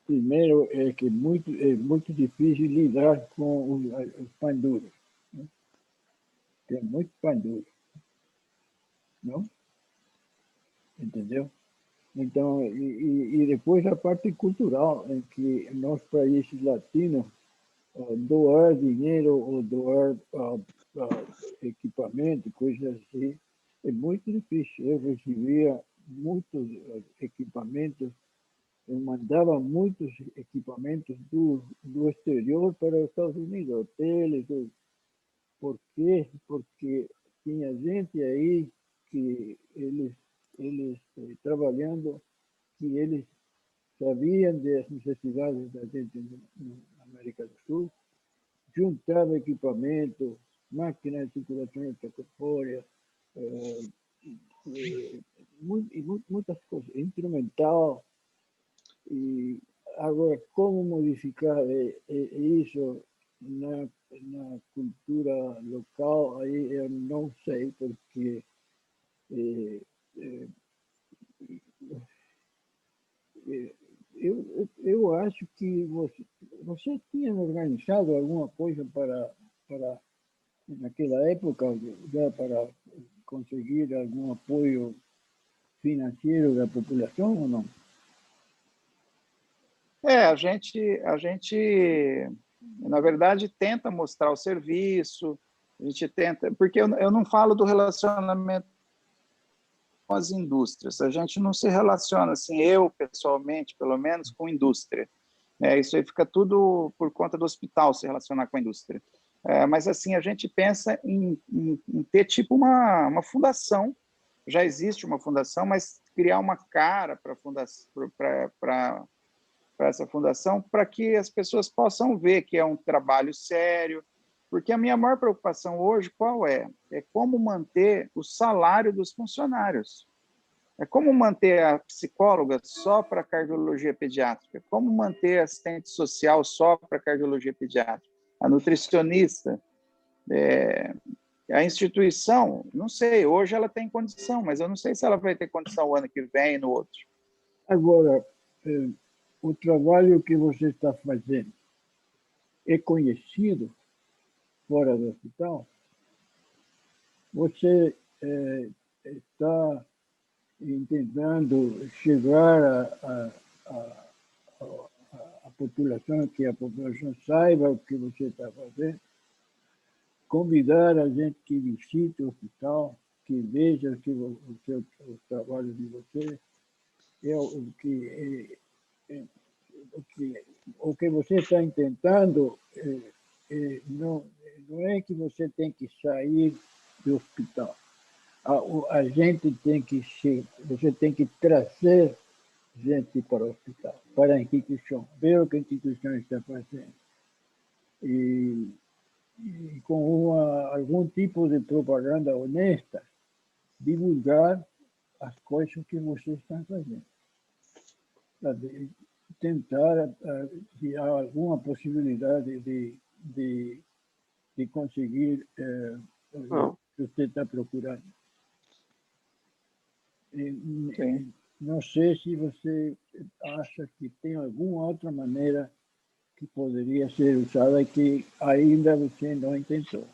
primeiro é que é muito difícil lidar com os panduros. Né? Tem muito panduro, não? Entendeu? Então, e depois a parte cultural, em que nos países latinos, doar dinheiro ou doar equipamento, coisas assim, é muito difícil. Eu recebia muitos equipamentos, eu mandava muitos equipamentos do exterior para os Estados Unidos, hotéis. Por quê? Porque tinha gente aí que eles trabalhando, que eles sabiam das necessidades da gente na América do Sul, juntava equipamento, máquinas de circulação extracorpórea, muitas coisas, instrumental. E agora, como modificar isso na cultura local, aí eu não sei, porque eu acho que você tinha organizado alguma coisa para naquela época, já para conseguir algum apoio financeiro da população ou não? A gente, na verdade, tenta mostrar o serviço, a gente tenta, porque eu não falo do relacionamento com as indústrias, a gente não se relaciona, assim, eu, pessoalmente, pelo menos, com indústria. Isso aí fica tudo por conta do hospital, se relacionar com a indústria. Mas, assim, a gente pensa em ter, tipo, uma fundação, já existe uma fundação, mas criar uma cara para essa fundação, para que as pessoas possam ver que é um trabalho sério, porque a minha maior preocupação hoje, qual é? É como manter o salário dos funcionários. É como manter a psicóloga só para cardiologia pediátrica, como manter a assistente social só para cardiologia pediátrica, a nutricionista, a instituição, não sei, hoje ela tem condição, mas eu não sei se ela vai ter condição o ano que vem e no outro. Agora, o trabalho que você está fazendo é conhecido fora do hospital? Você está tentando chegar à população, que a população saiba o que você está fazendo, convidar a gente que visite o hospital, que veja o trabalho de você, o que você está tentando não é que você tem que sair do hospital. A gente você tem que trazer gente para o hospital, para a instituição, ver o que a instituição está fazendo. E com algum tipo de propaganda honesta, divulgar as coisas que você está fazendo. Tentar se há alguma possibilidade de conseguir o que você está procurando. Não sei se você acha que tem alguma outra maneira que poderia ser usada e que ainda você não intentou.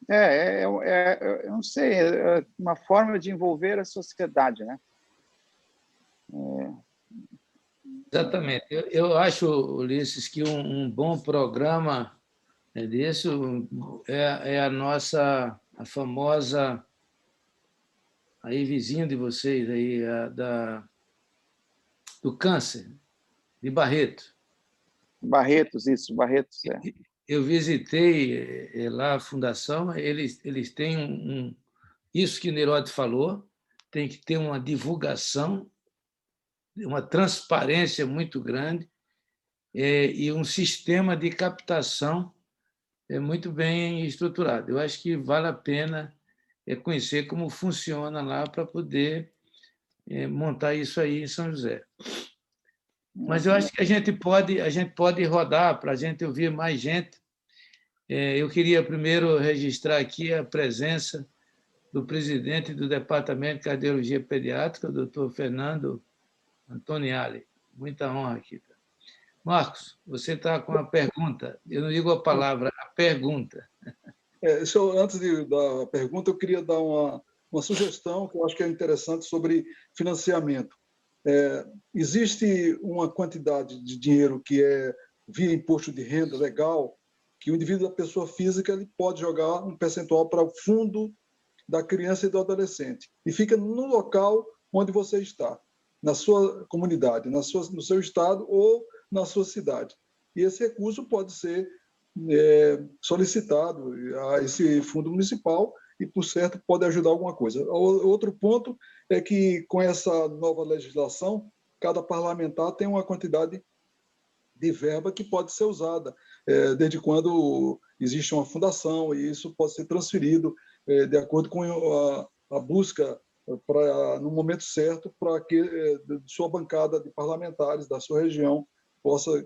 Eu não sei, é uma forma de envolver a sociedade, né? Exatamente. Eu acho, Ulisses, que um bom programa desse é a famosa, aí vizinho de vocês, aí, do câncer, de Barreto. Barretos. Eu visitei lá a fundação, eles têm isso que o Nerode falou, tem que ter uma divulgação, uma transparência muito grande e um sistema de captação muito bem estruturado. Eu acho que vale a pena conhecer como funciona lá para poder montar isso aí em São José. Mas eu acho que a gente pode rodar para a gente ouvir mais gente. Eu queria primeiro registrar aqui a presença do presidente do Departamento de Cardiologia Pediátrica, o doutor Fernando Antoniali. Muita honra aqui. Marcos, você está com a pergunta. Eu não digo a palavra, a pergunta. Antes da pergunta, eu queria dar uma sugestão que eu acho que é interessante sobre financiamento. Existe uma quantidade de dinheiro que é via imposto de renda legal, que o indivíduo da pessoa física ele pode jogar um percentual para o fundo da criança e do adolescente. E fica no local onde você está, na sua comunidade, no seu estado ou na sua cidade. E esse recurso pode ser solicitado a esse fundo municipal e, por certo, pode ajudar alguma coisa. Outro ponto é que, com essa nova legislação, cada parlamentar tem uma quantidade de verba que pode ser usada, desde quando existe uma fundação, e isso pode ser transferido de acordo com a busca no momento certo, para que sua bancada de parlamentares da sua região possa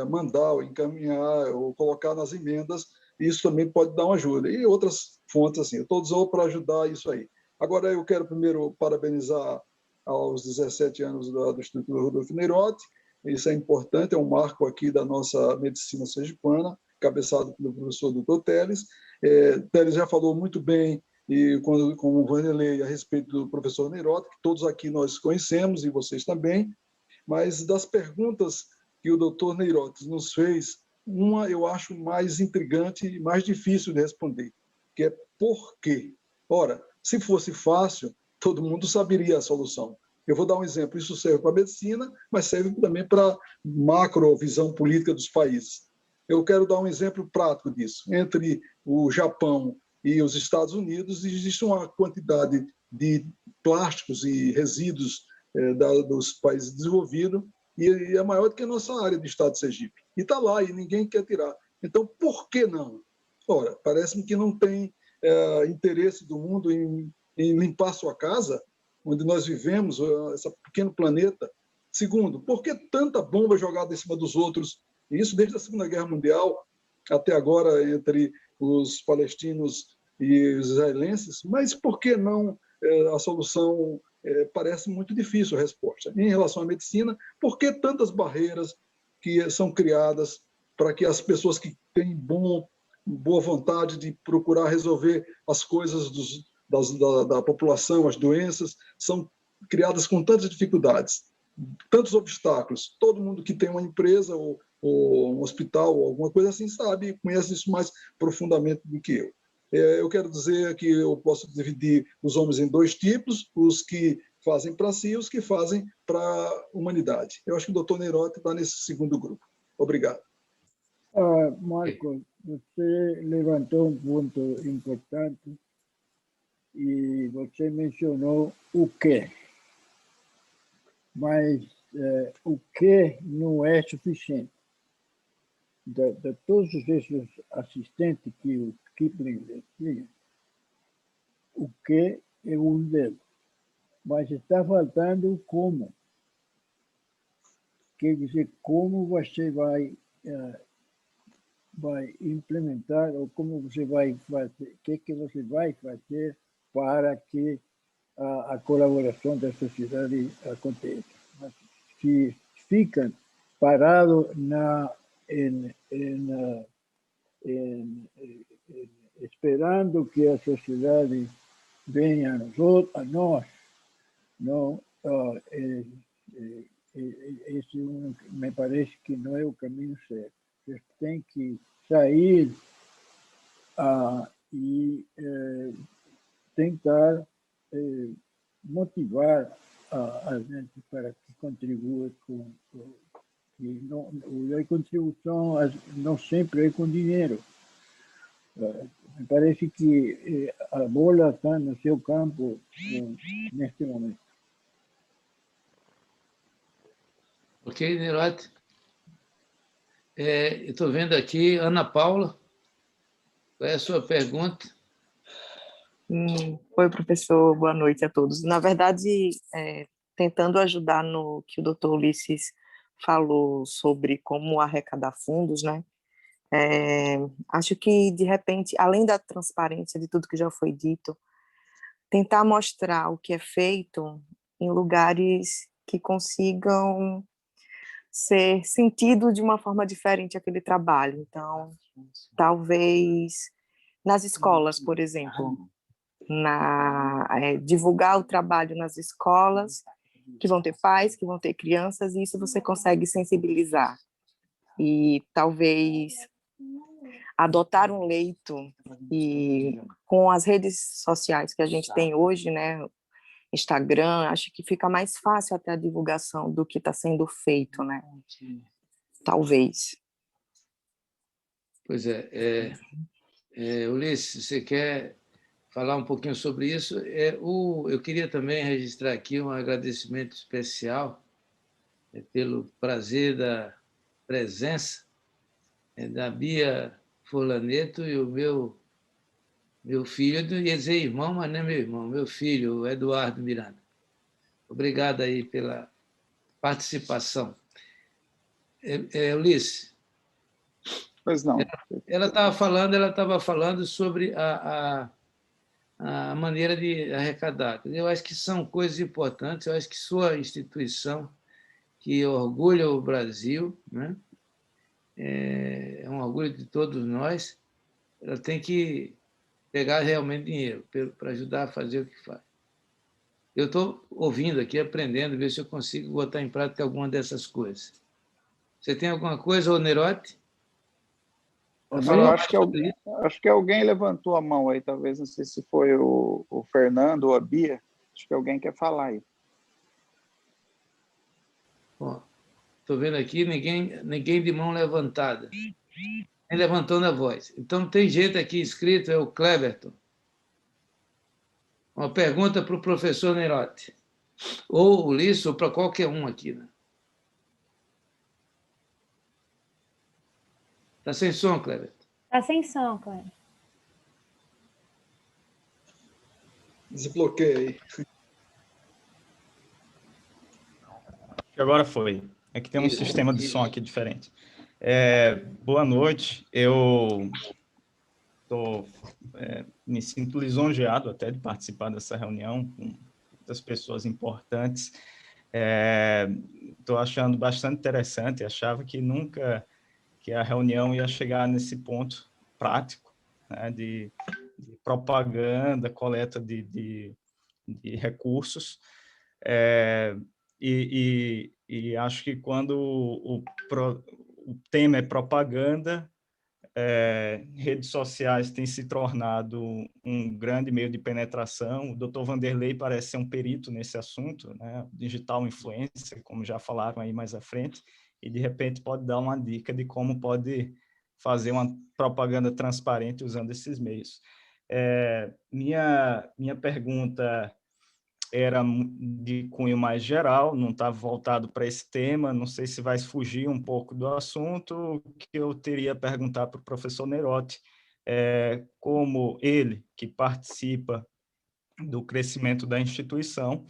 mandar ou encaminhar ou colocar nas emendas. Isso também pode dar uma ajuda. E outras fontes, assim, eu estou usando para ajudar isso aí. Agora, eu quero primeiro parabenizar aos 17 anos do Instituto Rodolfo Neirotti. Isso é importante, é um marco aqui da nossa medicina sergipana, cabeçado pelo professor Dr. Teles. Teles já falou muito bem, e com o Vanderlei, a respeito do professor Neirotti, que todos aqui nós conhecemos, e vocês também, mas das perguntas que o doutor Neirotti nos fez, uma eu acho mais intrigante e mais difícil de responder, que é por quê? Ora, se fosse fácil, todo mundo saberia a solução. Eu vou dar um exemplo, isso serve para a medicina, mas serve também para a macrovisão política dos países. Eu quero dar um exemplo prático disso. Entre o Japão e os Estados Unidos, existe uma quantidade de plásticos e resíduos dos países desenvolvidos, e é maior do que a nossa área do estado de Sergipe. E está lá, e ninguém quer tirar. Então, por que não? Ora, parece-me que não tem interesse do mundo em limpar sua casa, onde nós vivemos, esse pequeno planeta. Segundo, por que tanta bomba jogada em cima dos outros? E isso desde a Segunda Guerra Mundial até agora, entre os palestinos e os israelenses. Mas por que não a solução parece muito difícil a resposta? Em relação à medicina, por que tantas barreiras que são criadas para que as pessoas que têm boa vontade de procurar resolver as coisas da população, as doenças, são criadas com tantas dificuldades, tantos obstáculos? Todo mundo que tem uma empresa ou um hospital ou alguma coisa assim sabe, conhece isso mais profundamente do que eu. Eu quero dizer que eu posso dividir os homens em dois tipos: os que fazem para si e os que fazem para a humanidade. Eu acho que o doutor Neirotti está nesse segundo grupo. Obrigado. Marcos, você levantou um ponto importante e você mencionou o quê. Mas o que não é suficiente. De todos esses assistentes que o Kipling tinha, o que é um deles. Mas está faltando o como. Quer dizer, como você vai implementar, ou como você vai fazer, o que você vai fazer para que a colaboração da sociedade aconteça. Mas se fica parado esperando que a sociedade venha a nós, não, esse me parece que não é o caminho certo. Você tem que sair e tentar motivar a gente para que contribua com a contribuição não sempre é com dinheiro. Me parece que a bola está no seu campo neste momento. Ok, Neirotti. Estou vendo aqui, Ana Paula, qual é a sua pergunta? Oi, professor, boa noite a todos. Na verdade, tentando ajudar no que o doutor Ulisses falou sobre como arrecadar fundos, né? Acho que, de repente, além da transparência de tudo que já foi dito, tentar mostrar o que é feito em lugares que consigam ser sentido de uma forma diferente aquele trabalho. Então, talvez nas escolas, por exemplo, divulgar o trabalho nas escolas, que vão ter pais, que vão ter crianças, e isso você consegue sensibilizar. E talvez adotar um leito, e com as redes sociais que a gente tem hoje, né, Instagram, acho que fica mais fácil até a divulgação do que está sendo feito, né? Talvez. Pois é. Ulisses, você quer falar um pouquinho sobre isso? Eu queria também registrar aqui um agradecimento especial pelo prazer da presença da Bia Furlaneto e o meu filho, ia dizer irmão, mas não é meu irmão, meu filho, o Eduardo Miranda. Obrigado aí pela participação. Ulisses. Pois não. Ela estava falando sobre a maneira de arrecadar. Eu acho que são coisas importantes, eu acho que sua instituição, que orgulha o Brasil, né? É um orgulho de todos nós, ela tem que pegar realmente dinheiro para ajudar a fazer o que faz. Eu estou ouvindo aqui, aprendendo, ver se eu consigo botar em prática alguma dessas coisas. Você tem alguma coisa, ô Nerote? Acho que alguém levantou a mão aí, talvez, não sei se foi o Fernando ou a Bia. Acho que alguém quer falar aí. Bom, estou vendo aqui ninguém de mão levantada. Nem levantando a voz. Então, tem gente aqui escrito, é o Cleverton. Uma pergunta para o professor Nerote. Ou o Ulisses, ou para qualquer um aqui. Né? Está sem som, Cleverton? Está sem som, Cleverton. Desbloqueia aí. Agora foi. É que tem um sistema de som aqui diferente. Boa noite. Eu me sinto lisonjeado até de participar dessa reunião com muitas pessoas importantes. Estou achando bastante interessante. Achava que nunca que a reunião ia chegar nesse ponto prático, né, de propaganda, coleta de recursos. E acho que quando o tema é propaganda, redes sociais têm se tornado um grande meio de penetração. O Dr. Vanderlei parece ser um perito nesse assunto, né? Digital influencer, como já falaram aí mais à frente, e de repente pode dar uma dica de como pode fazer uma propaganda transparente usando esses meios. Minha pergunta era de cunho mais geral, não estava voltado para esse tema, não sei se vai fugir um pouco do assunto, que eu teria perguntar para o professor Nerote, como ele, que participa do crescimento da instituição,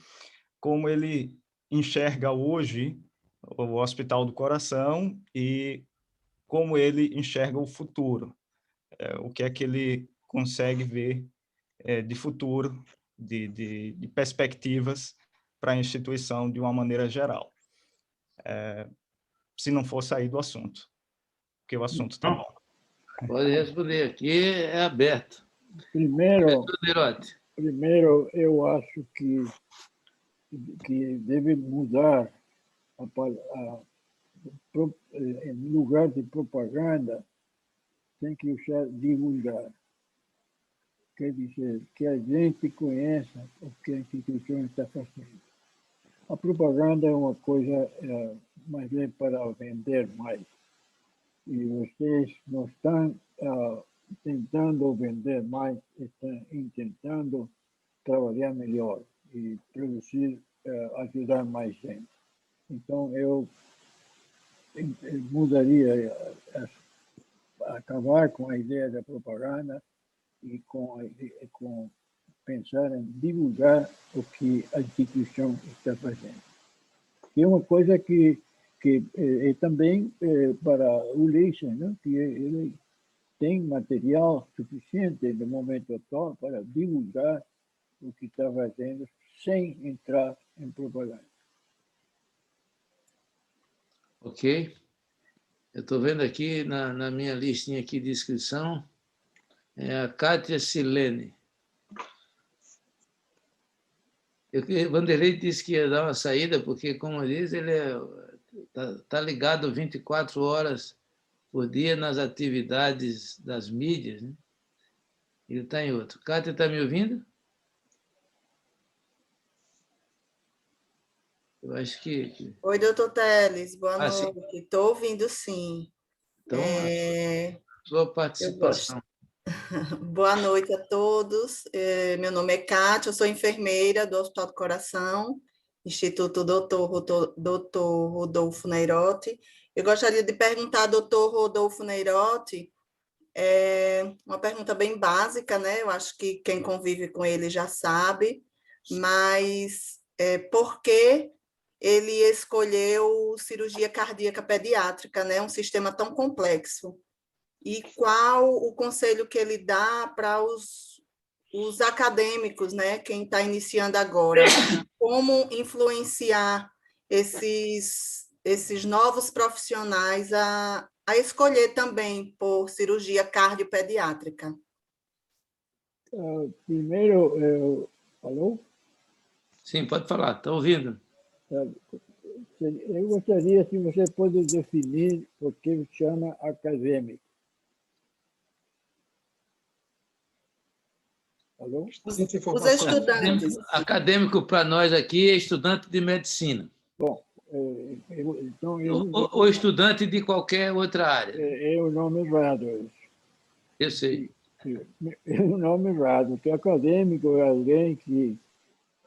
como ele enxerga hoje o Hospital do Coração e como ele enxerga o futuro, o que é que ele consegue ver de futuro, de perspectivas para a instituição de uma maneira geral. Se não for sair do assunto, porque o assunto está bom. Pode responder, aqui é aberto. Primeiro, eu acho que deve mudar, em lugar de propaganda, tem que usar divulgar. Quer dizer, que a gente conheça o que a instituição está fazendo. A propaganda é uma coisa, mas é para vender mais. E vocês não estão tentando vender mais, estão tentando trabalhar melhor e produzir, ajudar mais gente. Então, eu mudaria, acabar com a ideia da propaganda e com pensar em divulgar o que a instituição está fazendo. E é uma coisa que é também para o Ulisses, né? Que ele tem material suficiente no momento atual para divulgar o que está fazendo sem entrar em propaganda. Ok. Eu estou vendo aqui na minha listinha aqui de inscrição, a Kátia Silene. Vanderlei disse que ia dar uma saída, porque, como diz, ele está ligado 24 horas por dia nas atividades das mídias, né? Ele está em outro. Cátia, está me ouvindo? Eu acho que... Oi, doutor Teles, boa sim. noite. Estou ouvindo, sim. Então, sua Eu gosto. participação. Boa noite a todos. Meu nome é Cátia, eu sou enfermeira do Hospital do Coração, Instituto Dr. Rodolfo Neirotti. Eu gostaria de perguntar ao doutor Rodolfo Neirotti uma pergunta bem básica, né? Eu acho que quem convive com ele já sabe, mas por que ele escolheu cirurgia cardíaca pediátrica, né? Um sistema tão complexo? E qual o conselho que ele dá para os acadêmicos, né? Quem está iniciando agora? Como influenciar esses novos profissionais a escolher também por cirurgia cardiopediátrica? Primeiro, alô? Sim, pode falar, está ouvindo. Eu gostaria, se você pode definir por que chama acadêmico. Alô? Os estudantes. Acadêmico para nós aqui é estudante de medicina. Bom, então ou estudante de qualquer outra área. É o nome errado. Eu sei. É o nome errado, porque acadêmico é alguém que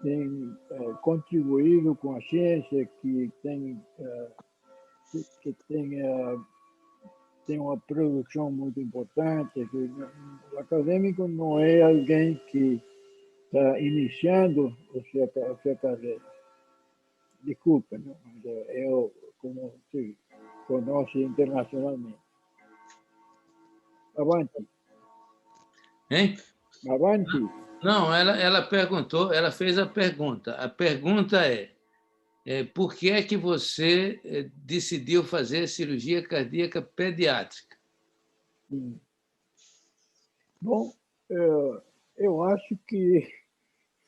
tem contribuído com a ciência, que tem uma produção muito importante. O acadêmico não é alguém que está iniciando a sua carreira. Desculpa, não, mas é como se conoce internacionalmente. Avante. Hein? Avante. Não, ela perguntou, ela fez a pergunta. A pergunta por que é que você decidiu fazer cirurgia cardíaca pediátrica? Bom, eu acho que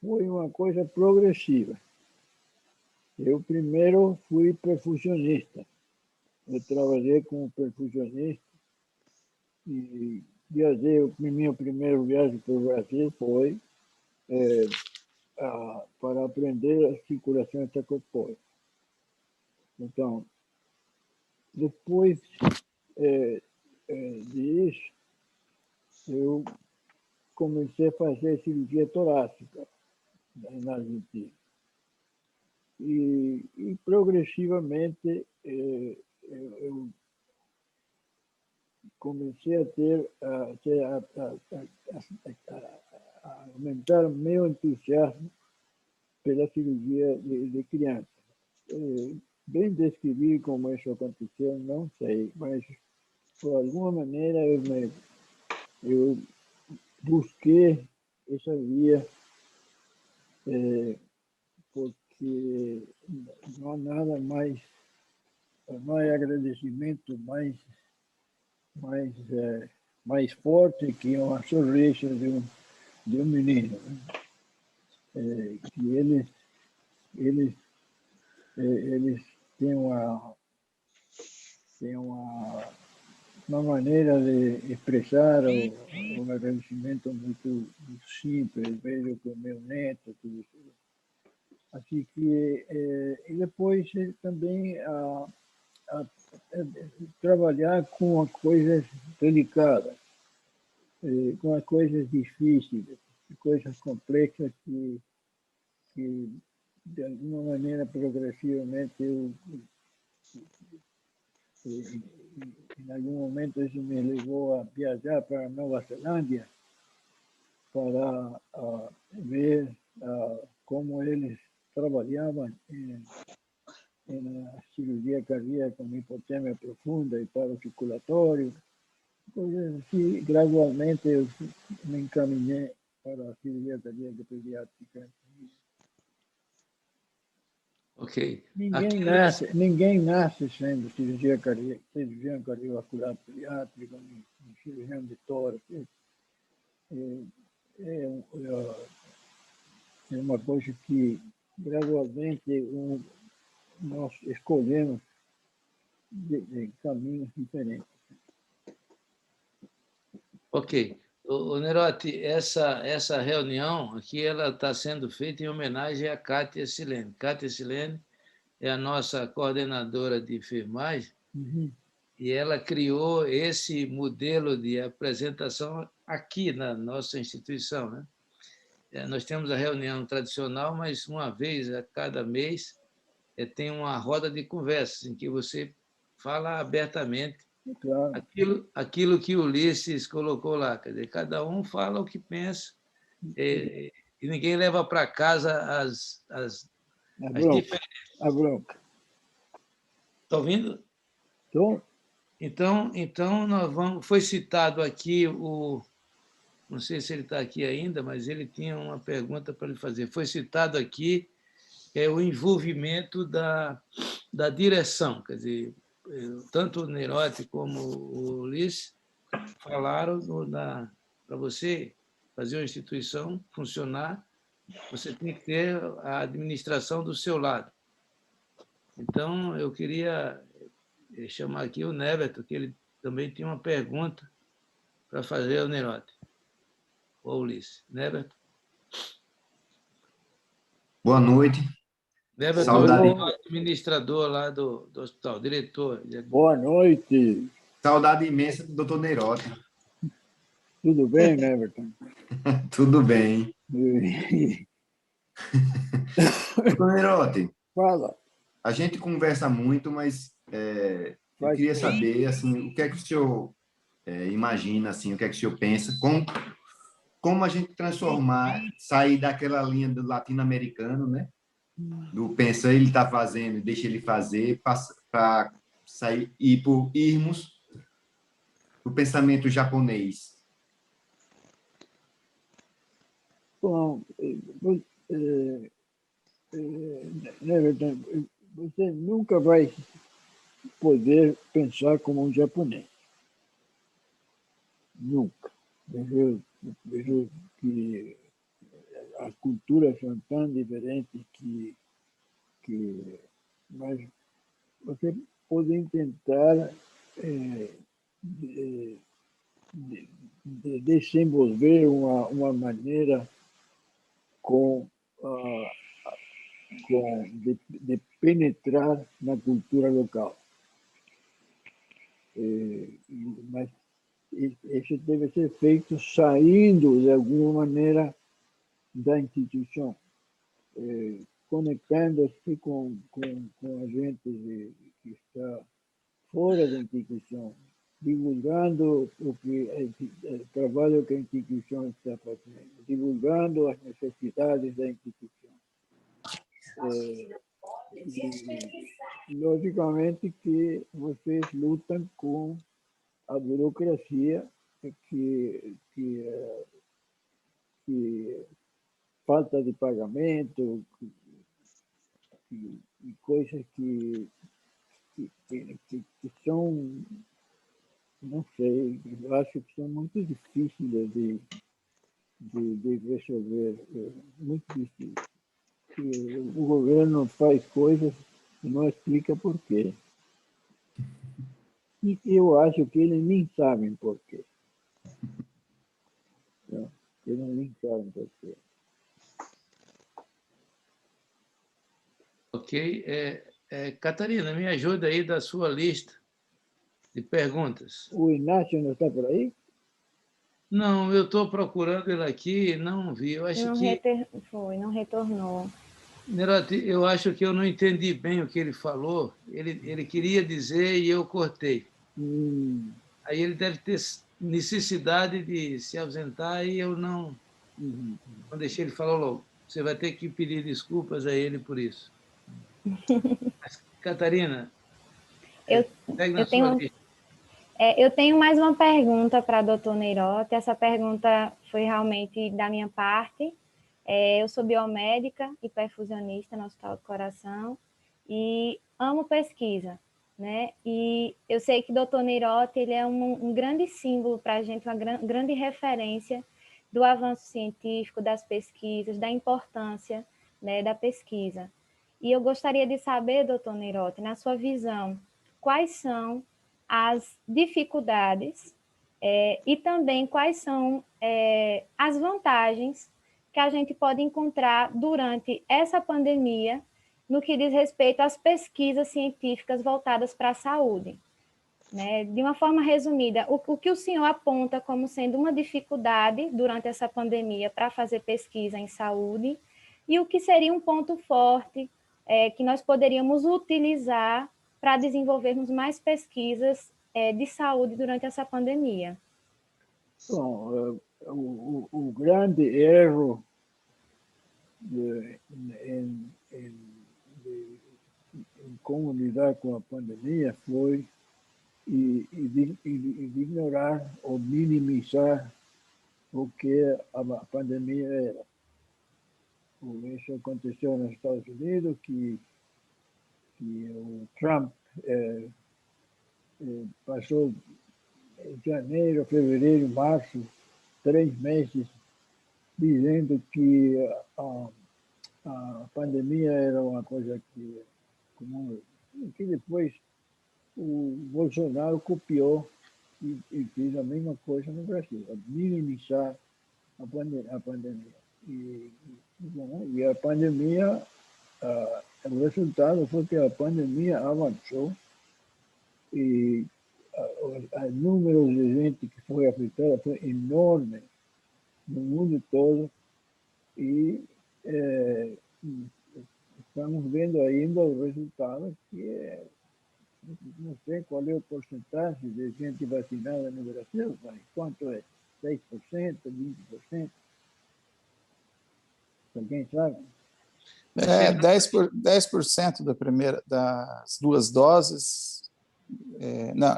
foi uma coisa progressiva. Eu primeiro fui perfusionista. Eu trabalhei como perfusionista e minha primeira viagem para o Brasil foi para aprender a circulação extracorpórea. Então, depois disso, eu comecei a fazer cirurgia torácica na Argentina. E progressivamente eu comecei a aumentar o meu entusiasmo pela cirurgia de criança. Bem descrever como isso aconteceu, não sei, mas por alguma maneira eu busquei essa via porque não há nada mais, não há agradecimento mais forte que uma sorriso de um menino. Que eles têm uma maneira de expressar um agradecimento muito simples. Vejo com meu neto, tudo isso. Assim que, e depois também trabalhar com coisas delicadas, com as coisas difíceis, coisas complexas que de alguma maneira, progressivamente, em algum momento isso me levou a viajar para Nova Zelândia para ver como eles trabalhavam na cirurgia cardíaca com hipotermia profunda e paro circulatório, coisas assim. Gradualmente eu me encaminhei para a cirurgia cardíaca pediátrica. Ok. Ninguém nasce sendo cirurgião cardiovascular pediátrico, cirurgião de tórax. é uma coisa que gradualmente nós escolhemos de caminhos diferentes. Ok. O Nerotti, essa reunião aqui ela está sendo feita em homenagem a Kátia Silene. Kátia Silene é a nossa coordenadora de enfermagem e ela criou esse modelo de apresentação aqui na nossa instituição, né? Nós temos a reunião tradicional, mas uma vez a cada mês tem uma roda de conversas em que você fala abertamente Claro. aquilo que o Ulisses colocou lá. Quer dizer, cada um fala o que pensa e ninguém leva para casa as diferenças. A bronca. Está ouvindo? Estou. Então nós vamos. Foi citado aqui não sei se ele está aqui ainda, mas ele tinha uma pergunta para lhe fazer. Foi citado aqui o envolvimento da direção, quer dizer, tanto o Nerotti como o Ulisses falaram para você fazer uma instituição funcionar, você tem que ter a administração do seu lado. Então, eu queria chamar aqui o Neverton, que ele também tinha uma pergunta para fazer ao Nerotti. Ou Ulisses. Neverton? Boa noite. Neverton Saudade. É o administrador lá do hospital, diretor. Boa noite. Saudade imensa do Dr. Nerotti. Tudo bem, Neverton? Tudo bem. Dr. Nerotti, fala. A gente conversa muito, mas eu queria saber assim, o que é que o senhor imagina, assim, o que é que o senhor pensa, como a gente transformar, sair daquela linha do latino-americano, né? Do pensa, ele está fazendo, deixa ele fazer, para sair e irmos do pensamento japonês. Bom, você nunca vai poder pensar como um japonês. Nunca. Vejo que as culturas são tão diferentes mas você pode tentar de desenvolver uma maneira de penetrar na cultura local. Mas isso deve ser feito saindo, de alguma maneira, da instituição, conectando-se com a gente que está fora da instituição, divulgando o trabalho que a instituição está fazendo, divulgando as necessidades da instituição. Logicamente que vocês lutam com a burocracia que falta de pagamento e coisas que são, não sei, eu acho que são muito difíceis de resolver, muito difícil. O governo faz coisas e não explica por quê. E eu acho que eles nem sabem por quê. Não, eles nem sabem por quê. Ok. Catarina, me ajuda aí da sua lista de perguntas. O Inácio não está por aí? Não, eu estou procurando ele aqui, não vi. Eu acho que não retornou. Nerotti, eu acho que eu não entendi bem o que ele falou. Ele queria dizer e eu cortei. Aí ele deve ter necessidade de se ausentar e eu não deixei ele falar logo. Você vai ter que pedir desculpas a ele por isso. Mas, Catarina, segue na sua lista. Eu tenho mais uma pergunta para o Dr. Nerotti. Essa pergunta foi realmente da minha parte. Eu sou biomédica e perfusionista no Hospital do Coração e amo pesquisa, né? E eu sei que o Dr. Nerotti ele é um grande símbolo para a gente, uma grande referência do avanço científico, das pesquisas, da importância, né, da pesquisa. E eu gostaria de saber, doutor Neirotti, na sua visão, quais são as dificuldades e também quais são as vantagens que a gente pode encontrar durante essa pandemia no que diz respeito às pesquisas científicas voltadas para a saúde. Né? De uma forma resumida, o que o senhor aponta como sendo uma dificuldade durante essa pandemia para fazer pesquisa em saúde e o que seria um ponto forte que nós poderíamos utilizar para desenvolvermos mais pesquisas de saúde durante essa pandemia? Bom, o grande erro em como lidar com a pandemia foi ignorar ou minimizar o que a pandemia era. Isso aconteceu nos Estados Unidos, que o Trump passou janeiro, fevereiro, março, 3 meses, dizendo que a pandemia era uma coisa comum, que depois o Bolsonaro copiou e fez a mesma coisa no Brasil, minimizar a pandemia. E a pandemia, o resultado foi que a pandemia avançou e o número de gente que foi afetada foi enorme no mundo todo e estamos vendo ainda o resultado que não sei qual é o porcentagem de gente vacinada no Brasil, mas quanto é? 6%, 20%? Alguém sabe? 10% das duas doses. Não,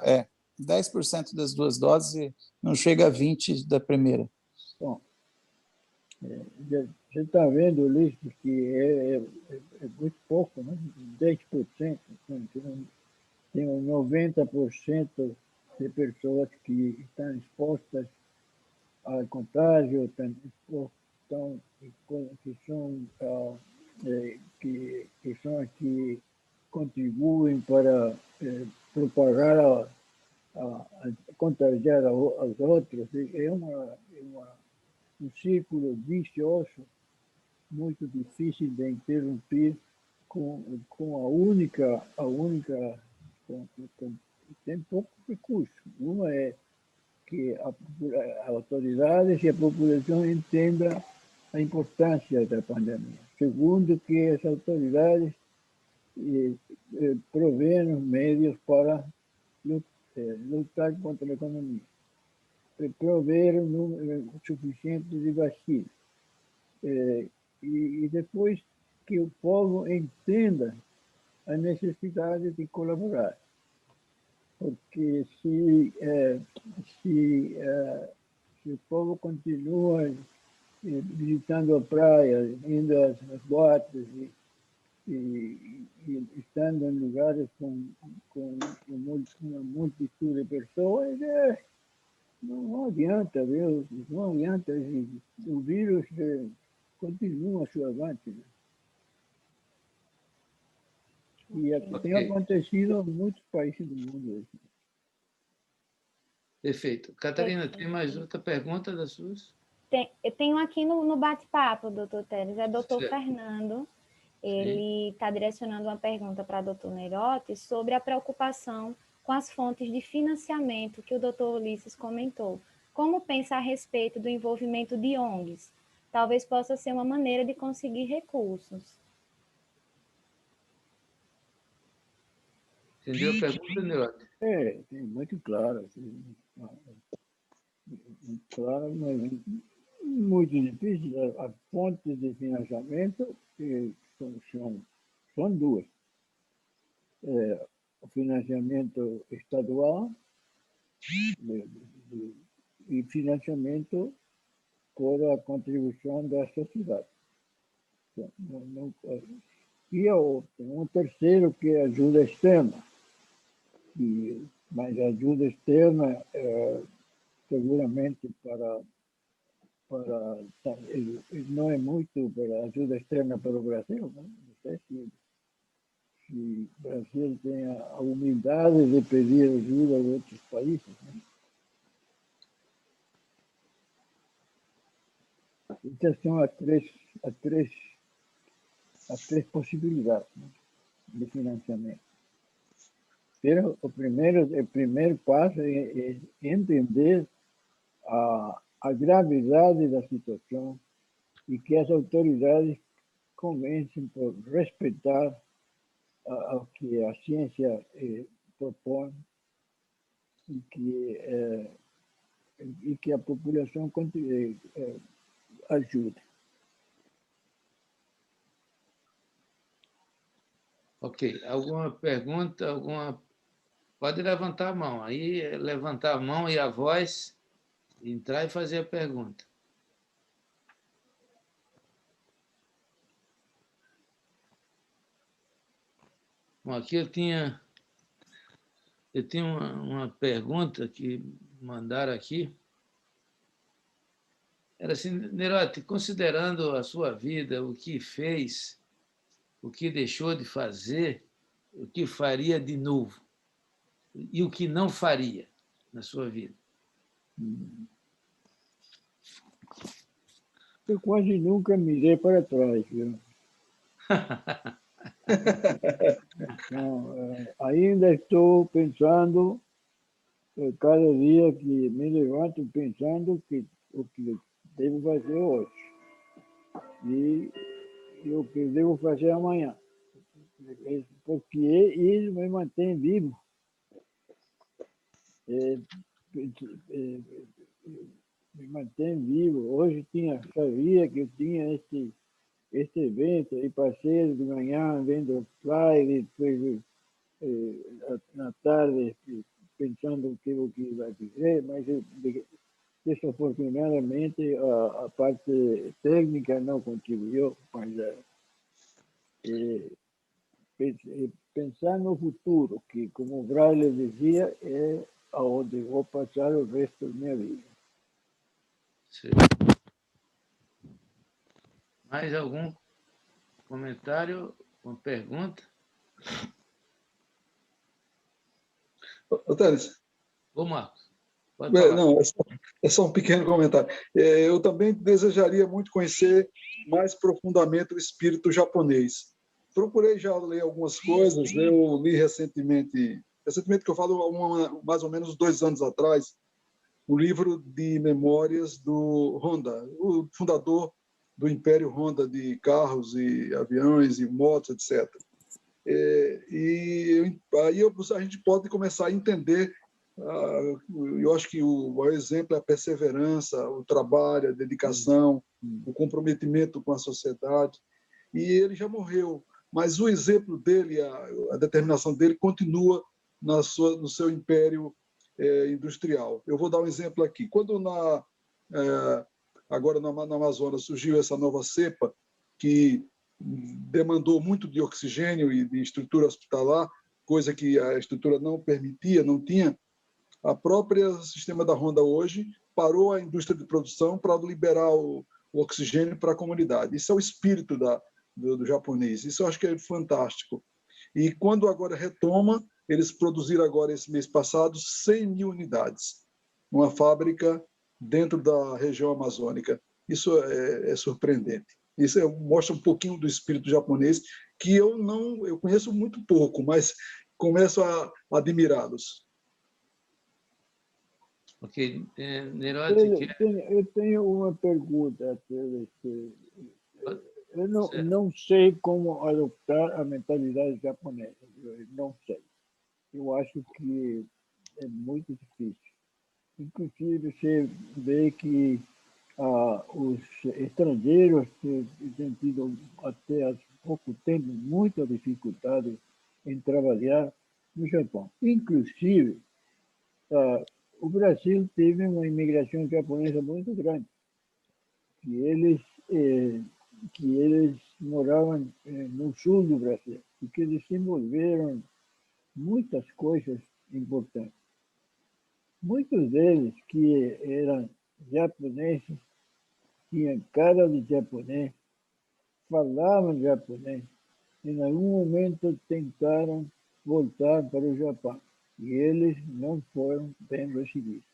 10% das duas doses não chega a 20% da primeira. Bom, você está vendo, Ulisses, que é muito pouco, né? 10%. Tem 90% de pessoas que estão expostas ao contágio, que são as que contribuem para propagar, contagiar aos outros. É um círculo vicioso muito difícil de interromper com a única tem pouco recurso. Uma é que as autoridades e a população entendam a importância da pandemia. Segundo, que as autoridades provêem os meios para lutar contra a economia. Prover um número suficiente de vacinas. E depois que o povo entenda a necessidade de colaborar. Porque se o povo continua visitando a praia, indo às boates e estando em lugares com uma multidão de pessoas, não adianta, viu? Não adianta. O vírus continua a sua avante. Né? E tem acontecido em muitos países do mundo. Perfeito. Catarina, tem mais outra pergunta das suas? Eu tenho aqui no bate-papo, doutor Teres, é doutor Fernando. Ele está direcionando uma pergunta para doutor Neirotti sobre a preocupação com as fontes de financiamento que o doutor Ulisses comentou. Como pensa a respeito do envolvimento de ONGs? Talvez possa ser uma maneira de conseguir recursos. Entendeu a pergunta, Neirotti? Tem muito claro. Claro, mas muito difícil. As fontes de financiamento são duas. O financiamento estadual e financiamento por a contribuição da sociedade. E um terceiro que é ajuda externa. Mas a ajuda externa seguramente não é muito para ajuda externa para o Brasil, não sei se o Brasil tem a humildade de pedir ajuda de outros países, né? Essas são as três possibilidades, né, de financiamento. Pero o primeiro passo é entender a gravidade da situação e que as autoridades comecem por respeitar o que a ciência propõe e que a população ajude. Ok. Alguma pergunta? Pode levantar a mão. Aí, levantar a mão e a voz, entrar e fazer a pergunta. Bom, aqui eu tinha uma pergunta que mandaram aqui. Era assim, Nerotti, considerando a sua vida, o que fez, o que deixou de fazer, o que faria de novo e o que não faria na sua vida? Eu quase nunca mirei para trás, viu? Não, ainda estou pensando, cada dia que me levanto pensando o que devo fazer hoje e o que devo fazer amanhã, porque isso me mantém vivo. Me mantém vivo. Hoje sabia que eu tinha este evento e passei de manhã vendo flyer, depois na tarde pensando o que vai fazer, mas desafortunadamente a parte técnica não contribuiu, mas pensar no futuro, que como o Braille dizia, é aonde vou passar o resto da minha vida. Sim. Mais algum comentário, uma pergunta? Teles. Ô, Marcos, pode falar. Não, é só um pequeno comentário. Eu também desejaria muito conhecer mais profundamente o espírito japonês. Procurei já ler algumas coisas, né? Eu li recentemente que eu falo mais ou menos 2 anos atrás, um livro de memórias do Honda, o fundador do Império Honda de carros e aviões e motos, etc. E aí a gente pode começar a entender, eu acho que o exemplo é a perseverança, o trabalho, a dedicação, o comprometimento com a sociedade. E ele já morreu, mas o exemplo dele, a determinação dele continua no seu império industrial. Eu vou dar um exemplo aqui. Quando agora na Amazonas surgiu essa nova cepa que demandou muito de oxigênio e de estrutura hospitalar, coisa que a estrutura não permitia, não tinha, a própria sistema da Honda hoje parou a indústria de produção para liberar o oxigênio para a comunidade. Isso é o espírito do japonês. Isso eu acho que é fantástico. E quando agora retoma, eles produziram agora, esse mês passado, 100 mil unidades, numa fábrica dentro da região amazônica. Isso é surpreendente. Isso mostra um pouquinho do espírito japonês, que eu conheço muito pouco, mas começo a admirá-los. Ok. Nerotti, eu tenho uma pergunta. Eu não sei como adotar a mentalidade japonesa. Eu não sei. Eu acho que é muito difícil. Inclusive, você vê que os estrangeiros têm tido até há pouco tempo muita dificuldade em trabalhar no Japão. Inclusive, o Brasil teve uma imigração japonesa muito grande, que eles moravam no sul do Brasil e que desenvolveram muitas coisas importantes. Muitos deles que eram japoneses tinha cara de japonês, falavam japonês. Em algum momento tentaram voltar para o Japão e eles não foram bem recebidos.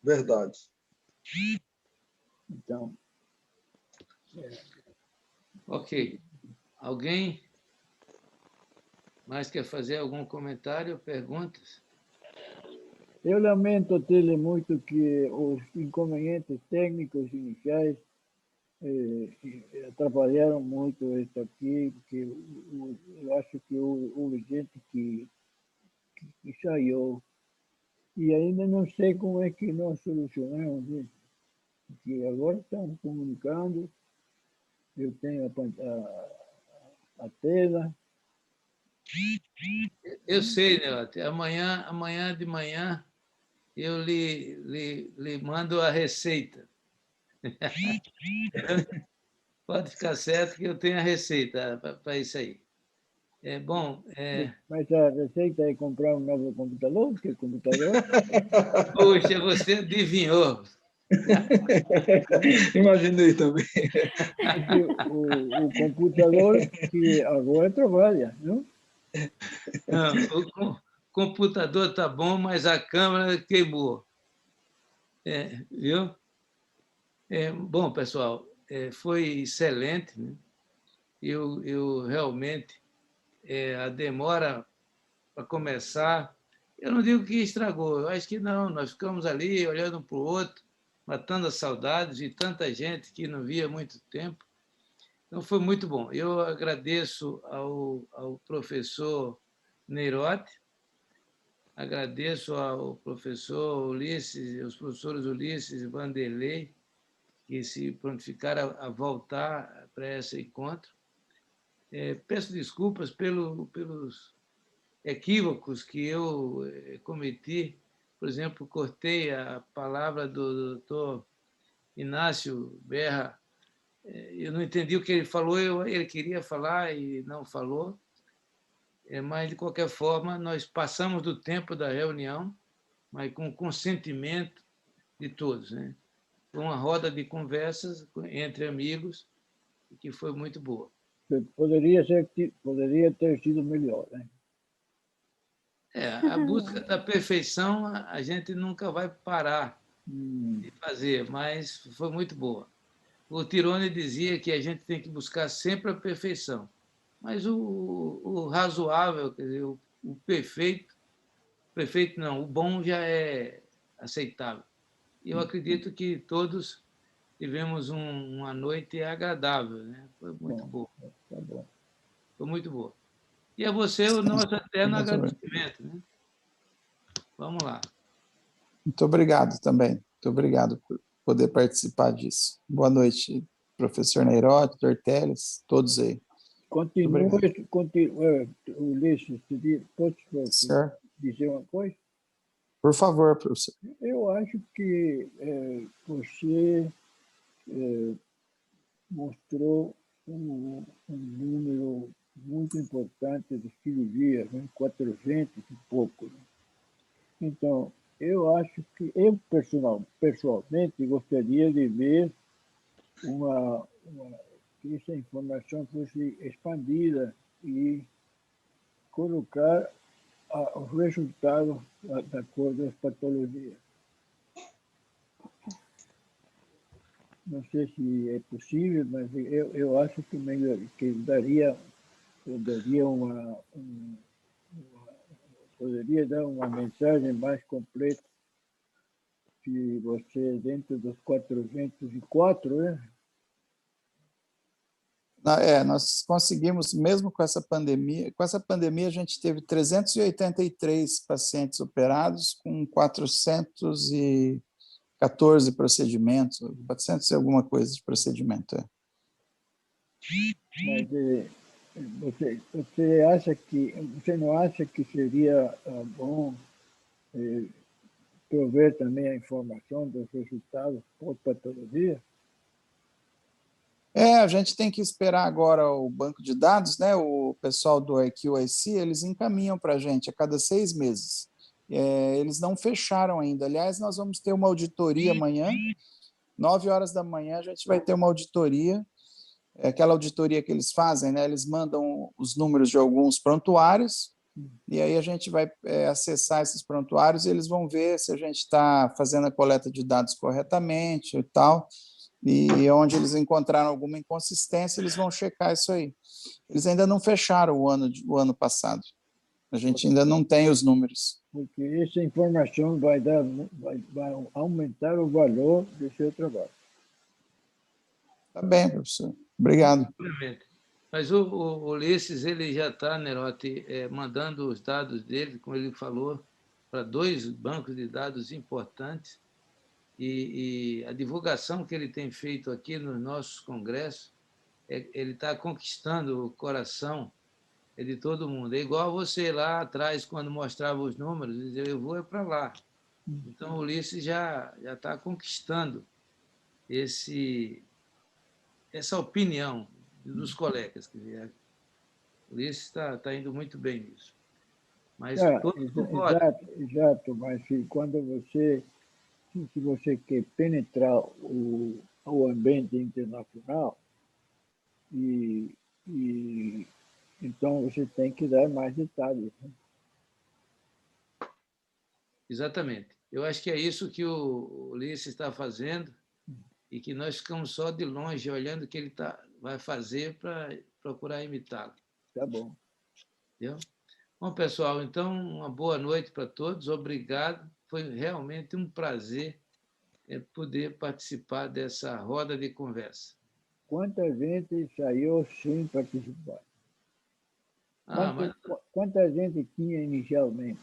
Verdade. Então, Ok. Alguém mais quer fazer algum comentário, perguntas? eu lamento tê-lo muito que os inconvenientes técnicos iniciais atrapalharam muito isso aqui, porque eu acho que houve gente que saiu. E ainda não sei como é que nós solucionamos isso. Porque agora estamos comunicando, eu tenho a tela. Eu sei, Neote. Amanhã de manhã eu lhe mando a receita. Pode ficar certo que eu tenho a receita para isso aí. Bom. Mas a receita é comprar um novo computador, porque computador. Puxa, você adivinhou. Imaginei também. O computador que agora trabalha, não? Não, o computador está bom, mas a câmera queimou. Viu? Bom, pessoal, foi excelente. Né? Eu realmente, a demora para começar, eu não digo que estragou, eu acho que não, nós ficamos ali olhando um para o outro, matando as saudades de tanta gente que não via há muito tempo. Então, foi muito bom. Eu agradeço ao professor Neirotti, agradeço ao professor Ulisses, aos professores Ulisses e Vanderlei, que se prontificaram a voltar para esse encontro. Peço desculpas pelos equívocos que eu cometi. Por exemplo, cortei a palavra do doutor Inácio Berra. Eu não entendi o que ele falou, ele queria falar e não falou. Mas, de qualquer forma, nós passamos do tempo da reunião, mas com o consentimento de todos. Né? Foi uma roda de conversas entre amigos, que foi muito boa. Poderia ter sido melhor, né? A busca da perfeição a gente nunca vai parar de fazer, mas foi muito boa. O Tirone dizia que a gente tem que buscar sempre a perfeição, mas o razoável, quer dizer, o perfeito não, o bom já é aceitável. E eu acredito que todos tivemos uma noite agradável, né? Foi muito boa. Tá bom. Foi muito boa. E a você o nosso eterno agradecimento. Né? Vamos lá. Muito obrigado também. Muito obrigado por poder participar disso. Boa noite, professor Neirotti, Dr. Teles, todos aí. Continua, Ulisses, posso dizer uma coisa? Por favor, professor. Eu acho que você mostrou um número muito importante de cirurgias, né? 400 e pouco. Né? Então, eu acho que eu pessoalmente gostaria de ver que essa informação fosse expandida e colocar os resultados de acordo às patologias. Não sei se é possível, mas eu acho que poderia dar uma mensagem mais completa se você, dentro dos 404, né? Nós conseguimos, mesmo com essa pandemia a gente teve 383 pacientes operados com 414 procedimentos, 400 e alguma coisa de procedimento. Mas você não acha que seria bom prover também a informação dos resultados por patologia? A gente tem que esperar agora o banco de dados, né? O pessoal do IQIC, eles encaminham para a gente a cada 6 meses. Eles não fecharam ainda. Aliás, nós vamos ter uma auditoria amanhã 9 horas da manhã, a gente vai ter uma auditoria, aquela auditoria que eles fazem, né? Eles mandam os números de alguns prontuários, e aí a gente vai acessar esses prontuários e eles vão ver se a gente está fazendo a coleta de dados corretamente e tal, e onde eles encontraram alguma inconsistência, eles vão checar isso aí. Eles ainda não fecharam o ano passado. A gente ainda não tem os números. Porque essa informação vai aumentar o valor do seu trabalho. Tá bem, professor. Obrigado. Mas o Ulisses, ele já está, Nerotti, mandando os dados dele, como ele falou, para 2 bancos de dados importantes, e a divulgação que ele tem feito aqui nos nossos congressos, ele está conquistando o coração de todo mundo. É igual você lá atrás, quando mostrava os números, dizia, eu vou para lá. Então, o Ulisses já está conquistando essa opinião dos colegas. Quer dizer, o Ulisses está indo muito bem nisso. Mas exato, mas quando se você quer penetrar o ambiente internacional, então você tem que dar mais detalhes. Né? Exatamente. Eu acho que é isso que o Ulisses está fazendo e que nós ficamos só de longe olhando o que ele vai fazer para procurar imitá-lo. Tá bom. Entendeu? Bom, pessoal, então, uma boa noite para todos. Obrigado. Foi realmente um prazer poder participar dessa roda de conversa. Quanta gente saiu sem participar? Quanta gente tinha inicialmente?